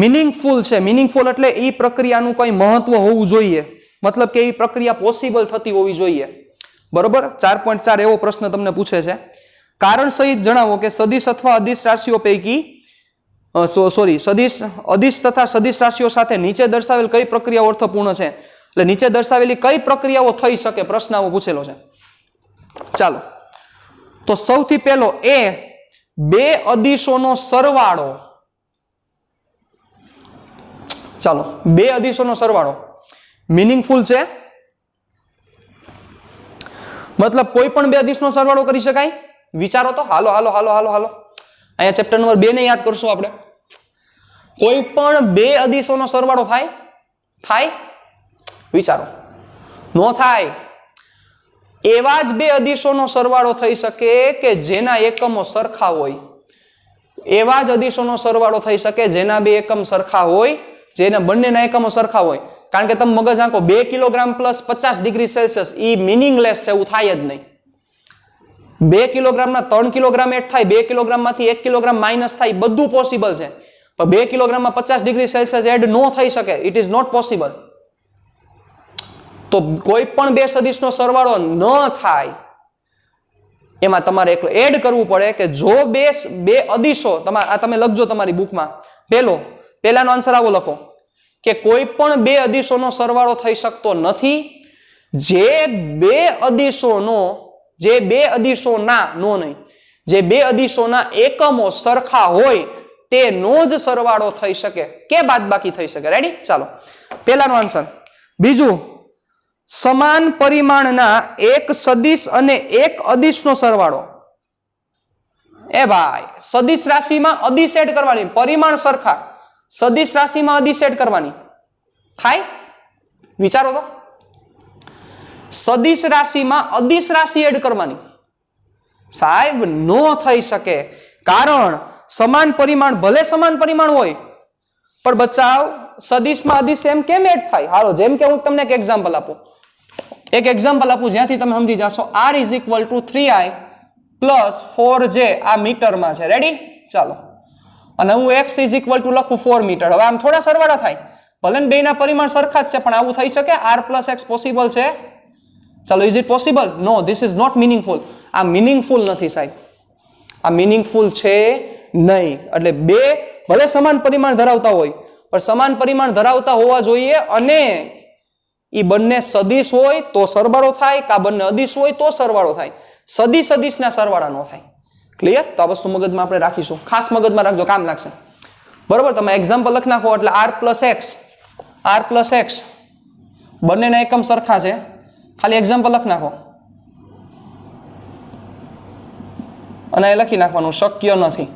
મીનિંગફુલ છે મીનિંગફુલ એટલે એ પ્રક્રિયાનું કઈ મહત્વ હોવું જોઈએ મતલબ કે એ પ્રક્રિયા પોસિબલ થતી હોવી જોઈએ બરોબર 4.4 એવો પ્રશ્ન તમને પૂછે છે કારણ સહિત જણાવો કે સદિશ અથવા અદિશ રાશિઓ પૈકી અદિશ તથા સદિશ રાશિઓ સાથે નીચે દર્શાવેલ કઈ પ્રક્રિયાઓ અર્થપૂર્ણ છે એટલે નીચે દર્શાવેલી કઈ પ્રક્રિયાઓ થઈ શકે પ્રશ્ન આવો પૂછેલો છે ચાલો તો સૌથી પહેલો એ બે અદિશોનો સરવાળો ચાલો બે અદિશોનો સરવાળો મીનિંગફુલ છે મતલબ કોઈ પણ બે અદિશનો સરવાળો કરી શકાય વિચારો તો હાલો હાલો હાલો હાલો હાલો અહીંયા ચેપ્ટર નંબર 2 ને યાદ કરશું આપણે કોઈ પણ બે અદિશોનો સરવાળો થાય વિચારો નો થાય એવા જ બે અદિશોનો સરવાળો થઈ શકે કે જેના એકમો સરખા હોય એવા જ અદિશોનો સરવાળો થઈ શકે જેના બે એકમ સરખા હોય જેના બંનેના એકમો સરખા હોય કારણ કે તમે મગજ આંકો 2 કિલોગ્રામ પ્લસ 50 ડિગ્રી સેલ્સિયસ એ મિનિંગલેસ છે એવું થાય જ નહીં 2 કિલોગ્રામના 3 કિલોગ્રામ એડ થાય 2 કિલોગ્રામમાંથી 1 કિલોગ્રામ માઇનસ થાય બધું પોસિબલ છે પણ 2 કિલોગ્રામમાં 50 ડિગ્રી સેલ્સિયસ એડ નો થઈ શકે ઇટ ઇઝ નોટ પોસિબલ તો કોઈ પણ બે સદિશનો સરવાળો ન થાય એમાં તમારે એકલો એડ કરવું પડે કે જો બે અદિશો તમે લખજો તમારી બુકમાં પહેલાનો આન્સર આવો લખો કે કોઈ પણ બે અદિશોનો સરવાળો થઈ શકતો નથી જે બે અદિશોના એકમો સરખા હોય તેનો જ સરવાળો થઈ શકે કે બાદબાકી થઈ શકે રેડી ચાલો પહેલાનો આન્સર બીજું સમાન પરિમાણના એક સદિશ અને એક અદિશનો સરવાળો એ ભાઈ સદિશ રાશિમાં અદિશ એડ કરવાની પરિમાણ સરખા સદિશ રાશિમાં અદિશ એડ કરવાની થાય વિચારો તો સદિશ રાશિમાં અદિશ રાશિ એડ કરવાની સાહેબ નો થઈ શકે કારણ સમાન પરિમાણ ભલે સમાન પરિમાણ હોય પણ બચાવ સદિશમાં અદિશ એમ કેમ એડ થાય હાલો જેમ કે હું તમને એક એક્ઝામ્પલ આપું જ્યાંથી તમે સમજી જશો r = 3i + 4j આ મીટરમાં છે રેડી ચાલો અને હું x = લખું 4 મીટર હવે આમ થોડા સરવાળા થાય ભલે ને બેના પરિમાણ સરખા જ છે પણ આવું થઈ શકે r + x પોસિબલ છે ચાલો is it possible no this is not meaningful આ મીનિંગફુલ નથી સાહેબ આ મીનિંગફુલ છે નહીં એટલે બે ભલે સમાન પરિમાણ ધરાવતા હોય પણ સમાન પરિમાણ ધરાવતા હોવા જોઈએ અને એ બંને સદિશ હોય તો સરવાળો થાય કા બંને અદિશ હોય તો સરવાળો થાય સદિશના સરવાળા નો થાય ક્લિયર તો આ વસ્તુ મગજમાં આપણે રાખીશું ખાસ મગજમાં રાખજો કામ લાગશે બરોબર તમે એક્ઝામ્પલ લખી નાખો એટલે r + x બંનેના એકમ સરખા છે ખાલી એક્ઝામ્પલ લખી નાખો અને એ લખી નાખવાનું શક્ય નથી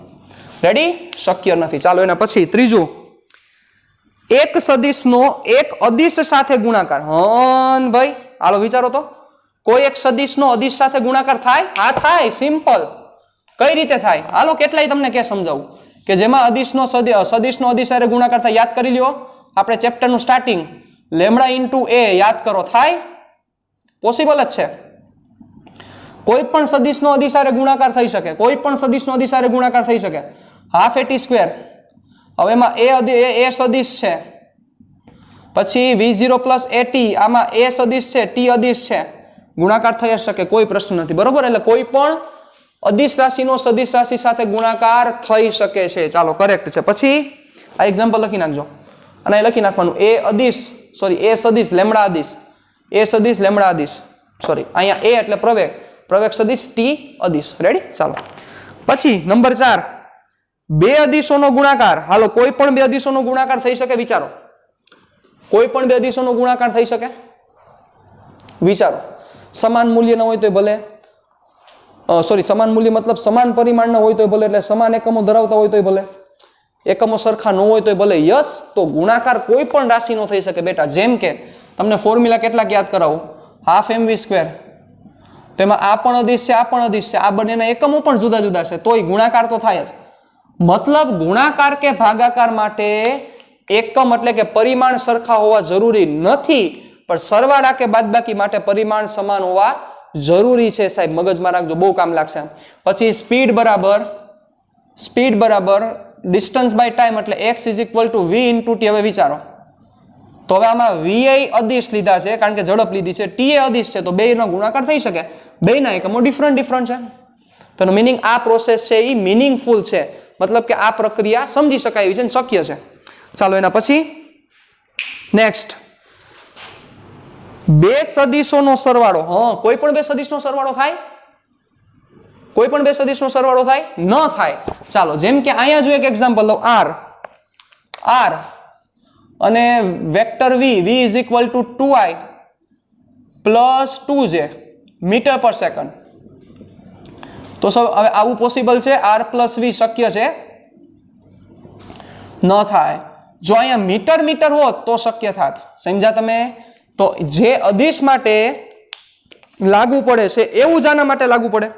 રેડી શક્ય નથી ચાલો એના પછી ત્રીજું એક સદિશનો એક અદિશ સાથે ગુણાકાર ભાઈ હાલો વિચારો તો કોઈ એક સદિશનો અદિશ સાથે ગુણાકાર થાય? હા થાય, સિમ્પલ. કઈ રીતે થાય? હાલો કેટલાય તમને કે સમજાવું કે જેમાં સદિશનો અદિશ સાથે ગુણાકાર થાય. યાદ કરી લ્યો આપણે ચેપ્ટરનું સ્ટાર્ટિંગ, લેમડા ઇન્ટુ એ યાદ કરો. થાય? પોસિબલ જ છે. કોઈ પણ સદિશનો અદિશ સાથે ગુણાકાર થઈ શકે, કોઈ પણ સદિશનો અદિશ સાથે ગુણાકાર થઈ શકે. Half a t square. હવે એમાં એ સદિશ છે, પછી v0 પ્લસ એટી, આમાં એ સદિશ છે, ટી અદિશ છે, ગુણાકાર થઈ શકે, કોઈ પ્રશ્ન નથી. બરોબર? એટલે કોઈ પણ અદિશ રાશિનો સદિશ રાશિ સાથે ગુણાકાર થઈ શકે છે. ચાલો, કરેક્ટ છે. પછી આ એક્ઝામ્પલ લખી નાખજો અને લખી નાખવાનું એ સદિશ લેમડા અદિશ, એ સદિશ લેમડા અદિશ, સોરી અહીંયા એ એટલે પ્રવેગ સદિશ ટી અદિશ. રેડી? ચાલો. પછી નંબર 4, બે અદિશોનો ગુણાકાર. હાલો, કોઈ પણ બે અદિશોનો ગુણાકાર થઈ શકે? વિચારો. કોઈ પણ બે અદિશોનો ગુણાકાર થઈ શકે? વિચારો. સમાન મૂલ્ય ન હોય તો ભલે, સમાન મૂલ્ય મતલબ સમાન પરિમાણના હોય તો ભલે, એટલે સમાન એકમો ધરાવતા હોય તો ભલે, એકમો સરખા ન હોય તો ભલે. યસ, તો ગુણાકાર કોઈ પણ રાશિનો થઈ શકે બેટા. જેમ કે તમને ફોર્મ્યુલા કેટલાક યાદ કરાવું. હાફ mv સ્ક્વેર, તેમાં આ પણ અદિશ છે, આ પણ અદિશ છે, આ બંનેના એકમો પણ જુદા જુદા છે, તોય ગુણાકાર તો થાય જ. મતલબ ગુણાકાર કે ભાગાકાર માટે એકમ એટલે કે પરિમાણ સરખા હોવા જરૂરી નથી, પણ સરવાળા કે બાદબાકી માટે પરિમાણ સમાન હોવા જરૂરી છે. સાહેબ મગજમાં રાખજો, બહુ કામ લાગશે. પછી સ્પીડ બરાબર ડિસ્ટન્સ બાય ટાઈમ એટલે x = v × t. હવે વિચારો, તો હવે આમાં v અદિશ લીધા છે કારણ કે ઝડપ લીધી છે, t એ અદિશ છે, તો બેનો ગુણાકાર થઈ શકે. બેના એકમો ડિફરન્ટ છે. તેનો મિનિંગ આ પ્રોસેસ છે એ મિનિંગફુલ છે, મતલબ કે આ પ્રક્રિયા સમજી શકાય એવી છે, શક્ય છે. ચાલો, એના પછી નેક્સ્ટ, બે સદિશોનો સરવાળો. કોઈ પણ બે સદિશનો સરવાળો થાય? કોઈ પણ બે સદિશનો સરવાળો થાય? ન થાય. ચાલો, જેમ કે અહીંયા જો એક એક્ઝામ્પલ લો, r અને vector v = 2i + 2j metre per second. તો હવે આવું પોસિબલ છે? r + v શક્ય છે? ન થાય. જો અહીંયા મીટર હોત તો શક્ય થાત. સમજ્યા તમે? તો જે અદિશ માટે લાગુ પડે છે એવું જ આના માટે લાગુ પડે.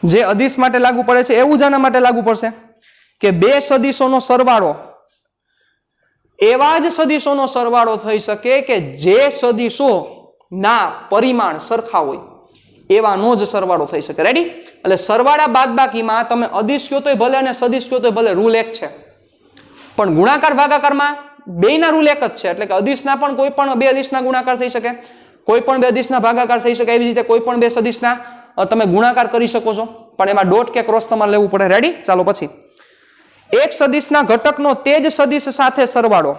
જે અદિશ માટે લાગુ પડે છે એવું જ આના માટે લાગુ પડશે કે બે સદિશોનો સરવાળો, એવા જ સદિશોનો સરવાળો થઈ શકે કે જે સદિશો ના પરિમાણ સરખા હોય, એવાનો જ સરવાળો થઈ શકે. રેડી? એટલે સરવાળા બાદબાકીમાં તમે અદિશ કયો તોય ભલે અને સદિશ કયો તોય ભલે, રૂલ એક છે. પણ ગુણાકાર ભાગાકારમાં બેયના રૂલ એક જ છે. એટલે કે અદિશના પણ કોઈ પણ બે અદિશના ગુણાકાર થઈ શકે, કોઈ પણ બે અદિશના ભાગાકાર થઈ શકે, એવી રીતે કોઈ પણ બે સદિશના તમે ગુણાકાર કરી શકો છો, પણ એમાં ડોટ કે ક્રોસ તમારે લેવું પડે. રેડી? ચાલો, પછી એક સદિશના ઘટકનો તે જ સદિશ સાથે સરવાળો.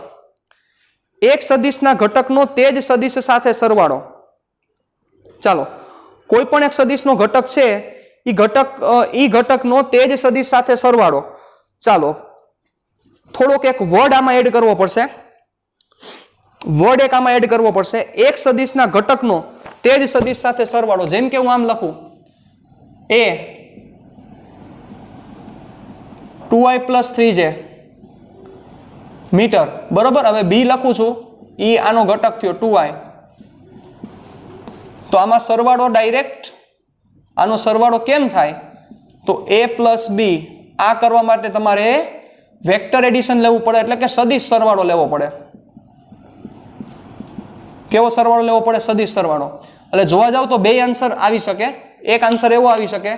એક સદિશના ઘટકનો તે જ સદિશ સાથે સરવાળો. ચાલો, કોઈ પણ એક સદિશનો ઘટક છે, ઈ ઘટકનો તે જ સદિશ સાથે સરવાળો. ચાલો, થોડોક એક વર્ડ આમાં એડ કરવો પડશે. એક સદિશના ઘટકનો તે જ સદિશ સાથે સરવાળો. જેમ કે હું આમ લખું, a 2i + 3j મીટર. બરોબર? હવે b લખું છું, ઈ આનો ઘટક થયો 2i, તો આમાં સરવાળો ડાયરેક્ટ, આનો સરવાળો કેમ થાય? તો a + b. આ કરવા માટે તમારે વેક્ટર એડિશન લેવું પડે, એટલે કે સદિશ સરવાળો લેવો પડે. કેવો સરવાળો લેવો પડે? સદિશ સરવાળો. એટલે જોવા જાવ તો બે આન્સર આવી શકે. એક આન્સર એવો આવી શકે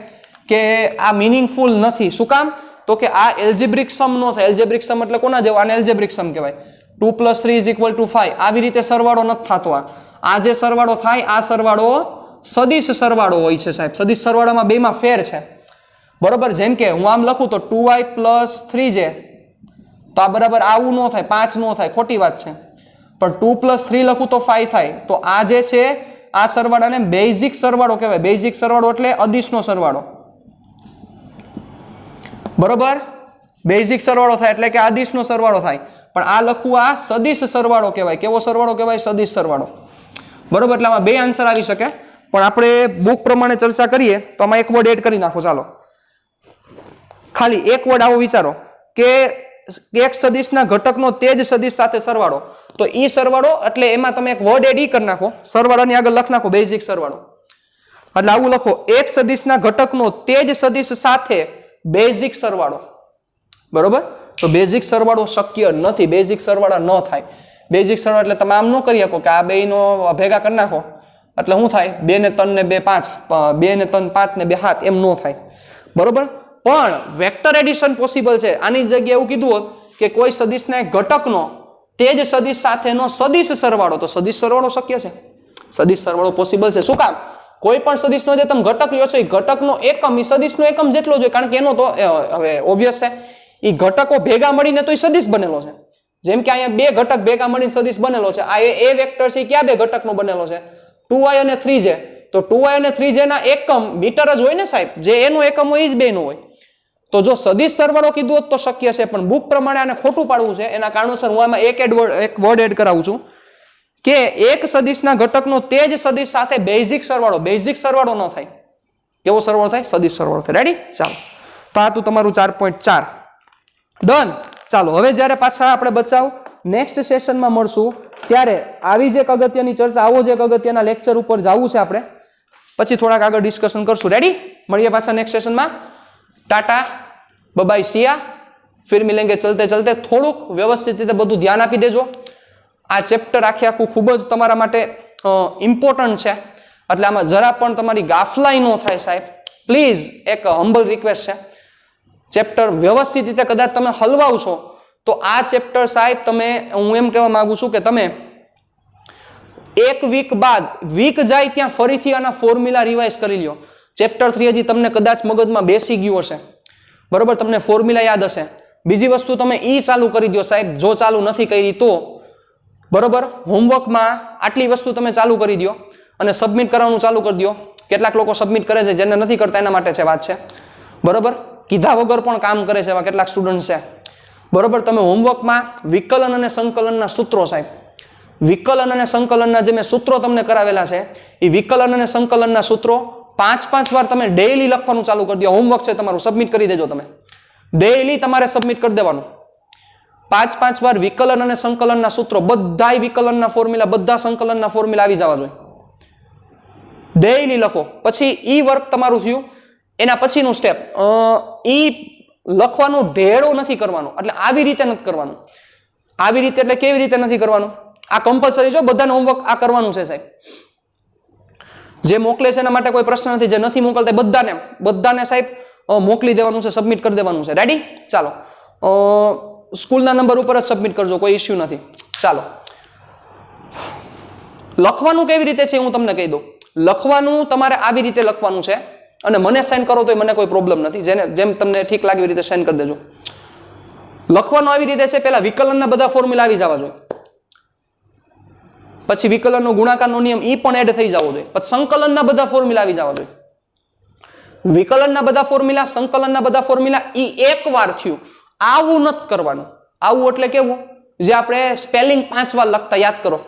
કે આ મિનિંગફુલ નથી. શું કામ? તો કે આ એલ્જેબ્રિક સમ નો થાય. એલ્જેબ્રિક સમ એટલે કોના જેવો? આને એલ્જેબ્રિક સમ કહેવાય. 2 + 3 = 5. આવી રીતે સરવાળો નથી થતો. આ જે સરવાળો થાય, આ સરવાળો સદિશ સરવાળો હોય છે સાહેબ. સદિશ સરવાળામાં બેમાં ફેર છે. બરોબર? જેમ કે હું આમ લખું તો 2i + 3j, તો આ બરાબર આવું ન થાય, 5 ન થાય, ખોટી વાત છે. પણ 2 + 3 લખું તો 5 થાય. તો આ જે છે આ સરવાળાને બેઝિક સરવાળો કહેવાય. બેઝિક સરવાળો એટલે અદિશનો સરવાળો. બરોબર? બેઝિક સરવાળો થાય એટલે કે અદિશનો સરવાળો થાય. પણ આ લખવું, આ સદિશ સરવાળો કહેવાય. કેવો સરવાળો કહેવાય? સદિશ સરવાળો. બરોબર? એટલે આમાં બે આન્સર આવી શકે. પણ આપણે બુક પ્રમાણે ચર્ચા કરીએ તો આમાં એક વર્ડ એડ કરી નાખો. ચાલો, ખાલી એક વર્ડ આવો વિચારો કે એક સદિશના ઘટકનો તે જ સદિશ સાથે સરવાળો, તો ઈ સરવાળો એટલે એમાં તમે એક વર્ડ એડ ઈ કરી નાખો, સરવાળાની આગળ લખ નાખો બેઝિક સરવાળો, એટલે આવું લખો, એક સદિશના ઘટકનો તે જ સદિશ સાથે બેઝિક સરવાળો, બરોબર? તો બેઝિક સરવાળો શક્ય નથી, બેઝિક સરવાળા ન થાય. બેઝિક સરવાળો એટલે તમે આમ ન કરી શકો કે આ બેયનો ભેગા કરી નાખો એટલે શું થાય, 2 ને 3 ને 2 5, 2 ને 3 5 ને 2 7, એમ ન થાય, બરોબર? પણ વેક્ટર એડિશન પોસિબલ છે. આની જગ્યાએ એવું કીધું હોત કે કોઈ સદિશના એક ઘટકનો તે જ સદિશ સાથેનો સદિશ સરવાળો, તો સદિશ સરવાળો શક્ય છે, સદિશ સરવાળો પોસિબલ છે. શું કામ? કોઈ પણ સદિશનો જે તમે ઘટક લ્યો છો એ ઘટકનો એકમ એ સદિશનો એકમ જેટલો જોઈએ, કારણ કે એનો તો હવે ઓબ્વિયસ છે એ ઘટકો ભેગા મળીને તો એ સદિશ બનેલો છે. જેમ કે અહીંયા બે ઘટક ભેગા મળીને સદિશ બનેલો છે. આ એ વેક્ટર છે, ક્યાં બે ઘટકનો બનેલો છે? 2y અને 3j. તો 2y અને 3j ના એકમ મીટર જ હોય ને સાહેબ, જે એનો એકમ હોય એ જ બેનો હોય. તો જો સદિશ સરવાળો કીધું હોત તો શક્ય છે, પણ બુક પ્રમાણે આને ખોટું પાડવું છે. એના કારણોસર હું આમાં એક વર્ડ એડ કરાવું છું કે એક સદિશના ઘટકનો તે જ સદિશ સાથે બેઝિક સરવાળો, બેઝિક સરવાળો ન થાય. કેવો સરવાળો થાય? સદિશ સરવાળો થાય. રેડી? ચાલો, તો આ તું તમારું 4.4 ડન. ચાલો, હવે જ્યારે પાછા આપણે બચાવ નેક્સ્ટ સેશનમાં મળશું ત્યારે આવી જ એક અગત્યની ચર્ચા, આવો જ એક અગત્યના લેક્ચર ઉપર જવું છે આપણે, પછી થોડાક આગળ ડિસ્કશન કરશું. રેડી? મળીએ પાછા નેક્સ્ટ સેશનમાં. ટાટા બાય સિયા, ફિર મિલેંગે ચલતે ચલતે. થોડુંક વ્યવસ્થિત રીતે બધું ધ્યાન આપી દેજો. આ ચેપ્ટર આખું ખૂબ જ તમારા માટે ઇમ્પોર્ટન્ટ છે, એટલે આમાં જરા પણ તમારી ગાફલાઈ ન થાય સાહેબ, પ્લીઝ. એક હમ્બલ રિક્વેસ્ટ છે. ચેપ્ટર વ્યવસ્થિત રીતે કદાચ તમે હલવાવશો તો આ ચેપ્ટર સાહેબ તમે, હું એમ કહેવા માંગુ છું કે તમે એક વીક બાદ, વીક જાય ત્યાં ફરીથી આના ફોર્મ્યુલા રિવાઇઝ કરી લ્યો. ચેપ્ટર 3 હજી તમને કદાચ મગજમાં બેસી ગયું હશે, બરોબર? તમને ફોર્મ્યુલા યાદ હશે. બીજી વસ્તુ તમે ઈ ચાલુ કરી દો સાહેબ, જો ચાલુ નથી કરી તો, બરોબર? હોમવર્કમાં આટલી વસ્તુ તમે ચાલુ કરી દો અને સબમિટ કરવાનું ચાલુ કરી દો. કેટલાક લોકો સબમિટ કરે છે, જેને નથી કરતા એના માટે છે વાત છે, બરોબર? કીધા વગર પણ કામ કરે છે એવા કેટલાક સ્ટુડન્ટ છે, બરોબર? તમે હોમવર્કમાં વિકલન અને સંકલનના સૂત્રો સાહેબ, વિકલન અને સંકલનના જે મેં સૂત્રો તમને કરાવેલા છે એ વિકલન અને સંકલનના સૂત્રો 5-5 વાર તમે ડેઈલી લખવાનું ચાલુ કરી દો. હોમવર્ક છે તમારું, સબમિટ કરી દેજો. તમે ડેઈલી તમારે સબમિટ કરી દેવાનું. 5-5 વાર વિકલન અને સંકલનના સૂત્રો, બધાય વિકલનના ફોર્મ્યુલા, બધા સંકલનના ફોર્મ્યુલા આવી જવા જોઈએ. ડેઈલી લખો. પછી ઈ વર્ક તમારું થયું. એના પછીનું સ્ટેપ, ઈ લખવાનું ઢેળો નથી કરવાનો, એટલે આવી રીતે નથી કરવાનું. આવી રીતે એટલે કેવી રીતે નથી કરવાનું? આ કમ્પલસરી જો, બધાને હોમવર્ક આ કરવાનું છે સાહેબ. જે મોકલે છે એના માટે કોઈ પ્રશ્ન નથી, જે નથી મોકલતા બધાને સાહેબ મોકલી દેવાનું છે, સબમિટ કરી દેવાનું છે. રેડી? ચાલો, સ્કૂલના નંબર ઉપર જ સબમિટ કરજો, કોઈ ઇસ્યુ નથી. ચાલો, લખવાનું કેવી રીતે છે હું તમને કહી દઉં. લખવાનું તમારે આવી રીતે લખવાનું છે, અને મને સેન્ડ કરો તો મને કોઈ પ્રોબ્લેમ નથી. જેમ તમને ઠીક લાગે એવી રીતે સેન્ડ કરી દેજો. લખવાનું આવી રીતે છે, પહેલા વિકલનના બધા ફોર્મ્યુલા આવી જવા જોઈએ, પછી વિકલનનો ગુણાકારનો નિયમ ઈ પણ એડ થઈ જવો જોઈએ, પછી સંકલનના બધા ફોર્મ્યુલા આવી જવા જોઈએ. વિકલનના બધા ફોર્મ્યુલા, સંકલનના બધા ફોર્મ્યુલા ઈ એકવાર થયું. આવું નથી કરવાનું. આવું એટલે કેવું? જે આપણે સ્પેલિંગ 5 વાર લખતા, યાદ કરો.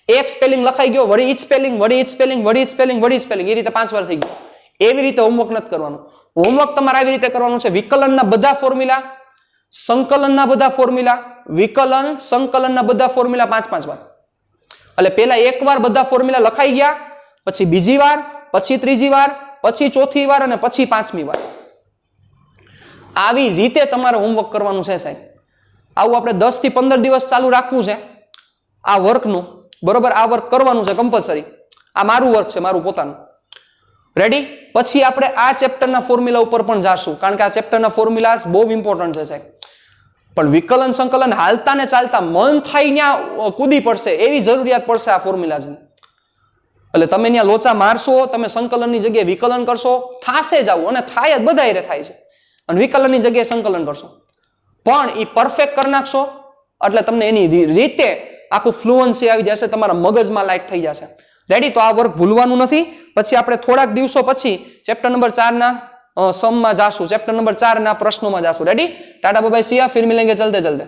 એક સ્પેલિંગ લખાઈ ગયો, વળી ઈ સ્પેલિંગ, વળી ઈ સ્પેલિંગ, વળી ઈ સ્પેલિંગ, વળી ઈ સ્પેલિંગ, એ રીતે 5 વાર થઈ ગયું. એવી રીતે હોમવર્ક નથી કરવાનું. હોમવર્ક તમારે આવી રીતે કરવાનું છે. વિકલનના બધા ફોર્મ્યુલા, સંકલનના બધા ફોર્મ્યુલા, વિકલન સંકલનના બધા ફોર્મ્યુલા 5-5 વાર. એટલે પહેલા એક વાર બધા ફોર્મ્યુલા લખાઈ ગયા, પછી બીજી વાર, પછી ત્રીજી વાર, પછી ચોથી વાર અને પછી 5મી વાર. આવી રીતે તમારે હોમવર્ક કરવાનું છે સાહેબ. આવું આપણે 10 થી 15 દિવસ ચાલુ રાખવું છે આ વર્કનું, બરોબર? આ વર્ક કરવાનું છે કમ્પલસરી. આ મારું વર્ક છે, મારું પોતાનું. રેડી? પછી આપણે આ ચેપ્ટરના ફોર્મ્યુલા ઉપર પણ જાશું, કારણ કે આ ચેપ્ટરના ફોર્મ્યુલા બહુ ઇમ્પોર્ટન્ટ છે સાહેબ. પણ વિકલન સંકલન હાલતા ને ચાલતા મન થાય ત્યાં કૂદી પડશે, એવી જરૂરિયાત પડશે આ ફોર્મ્યુલાની. એટલે તમે ત્યાં લોચા મારશો, તમે સંકલનની જગ્યાએ વિકલન કરશો, થાશે જ આવું, અને થાય જ, બધા થાય છે. અને વિકલનની જગ્યાએ સંકલન કરશો, પણ એ પરફેક્ટ કરી નાખશો એટલે તમને એની રીતે આખું ફ્લુઅન્સી આવી જશે, તમારા મગજમાં લાઈટ થઈ જશે. રેડી? તો આ વર્ક ભૂલવાનું નથી. પછી આપણે થોડાક દિવસો પછી ચેપ્ટર નંબર 4 સમમાં જાશું, ચેપ્ટર નંબર 4 પ્રશ્નોમાં જાશું. રેડી? ટાટા બાય બાય સિયા, ફિર મિલેંગે ચલતે ચલતે.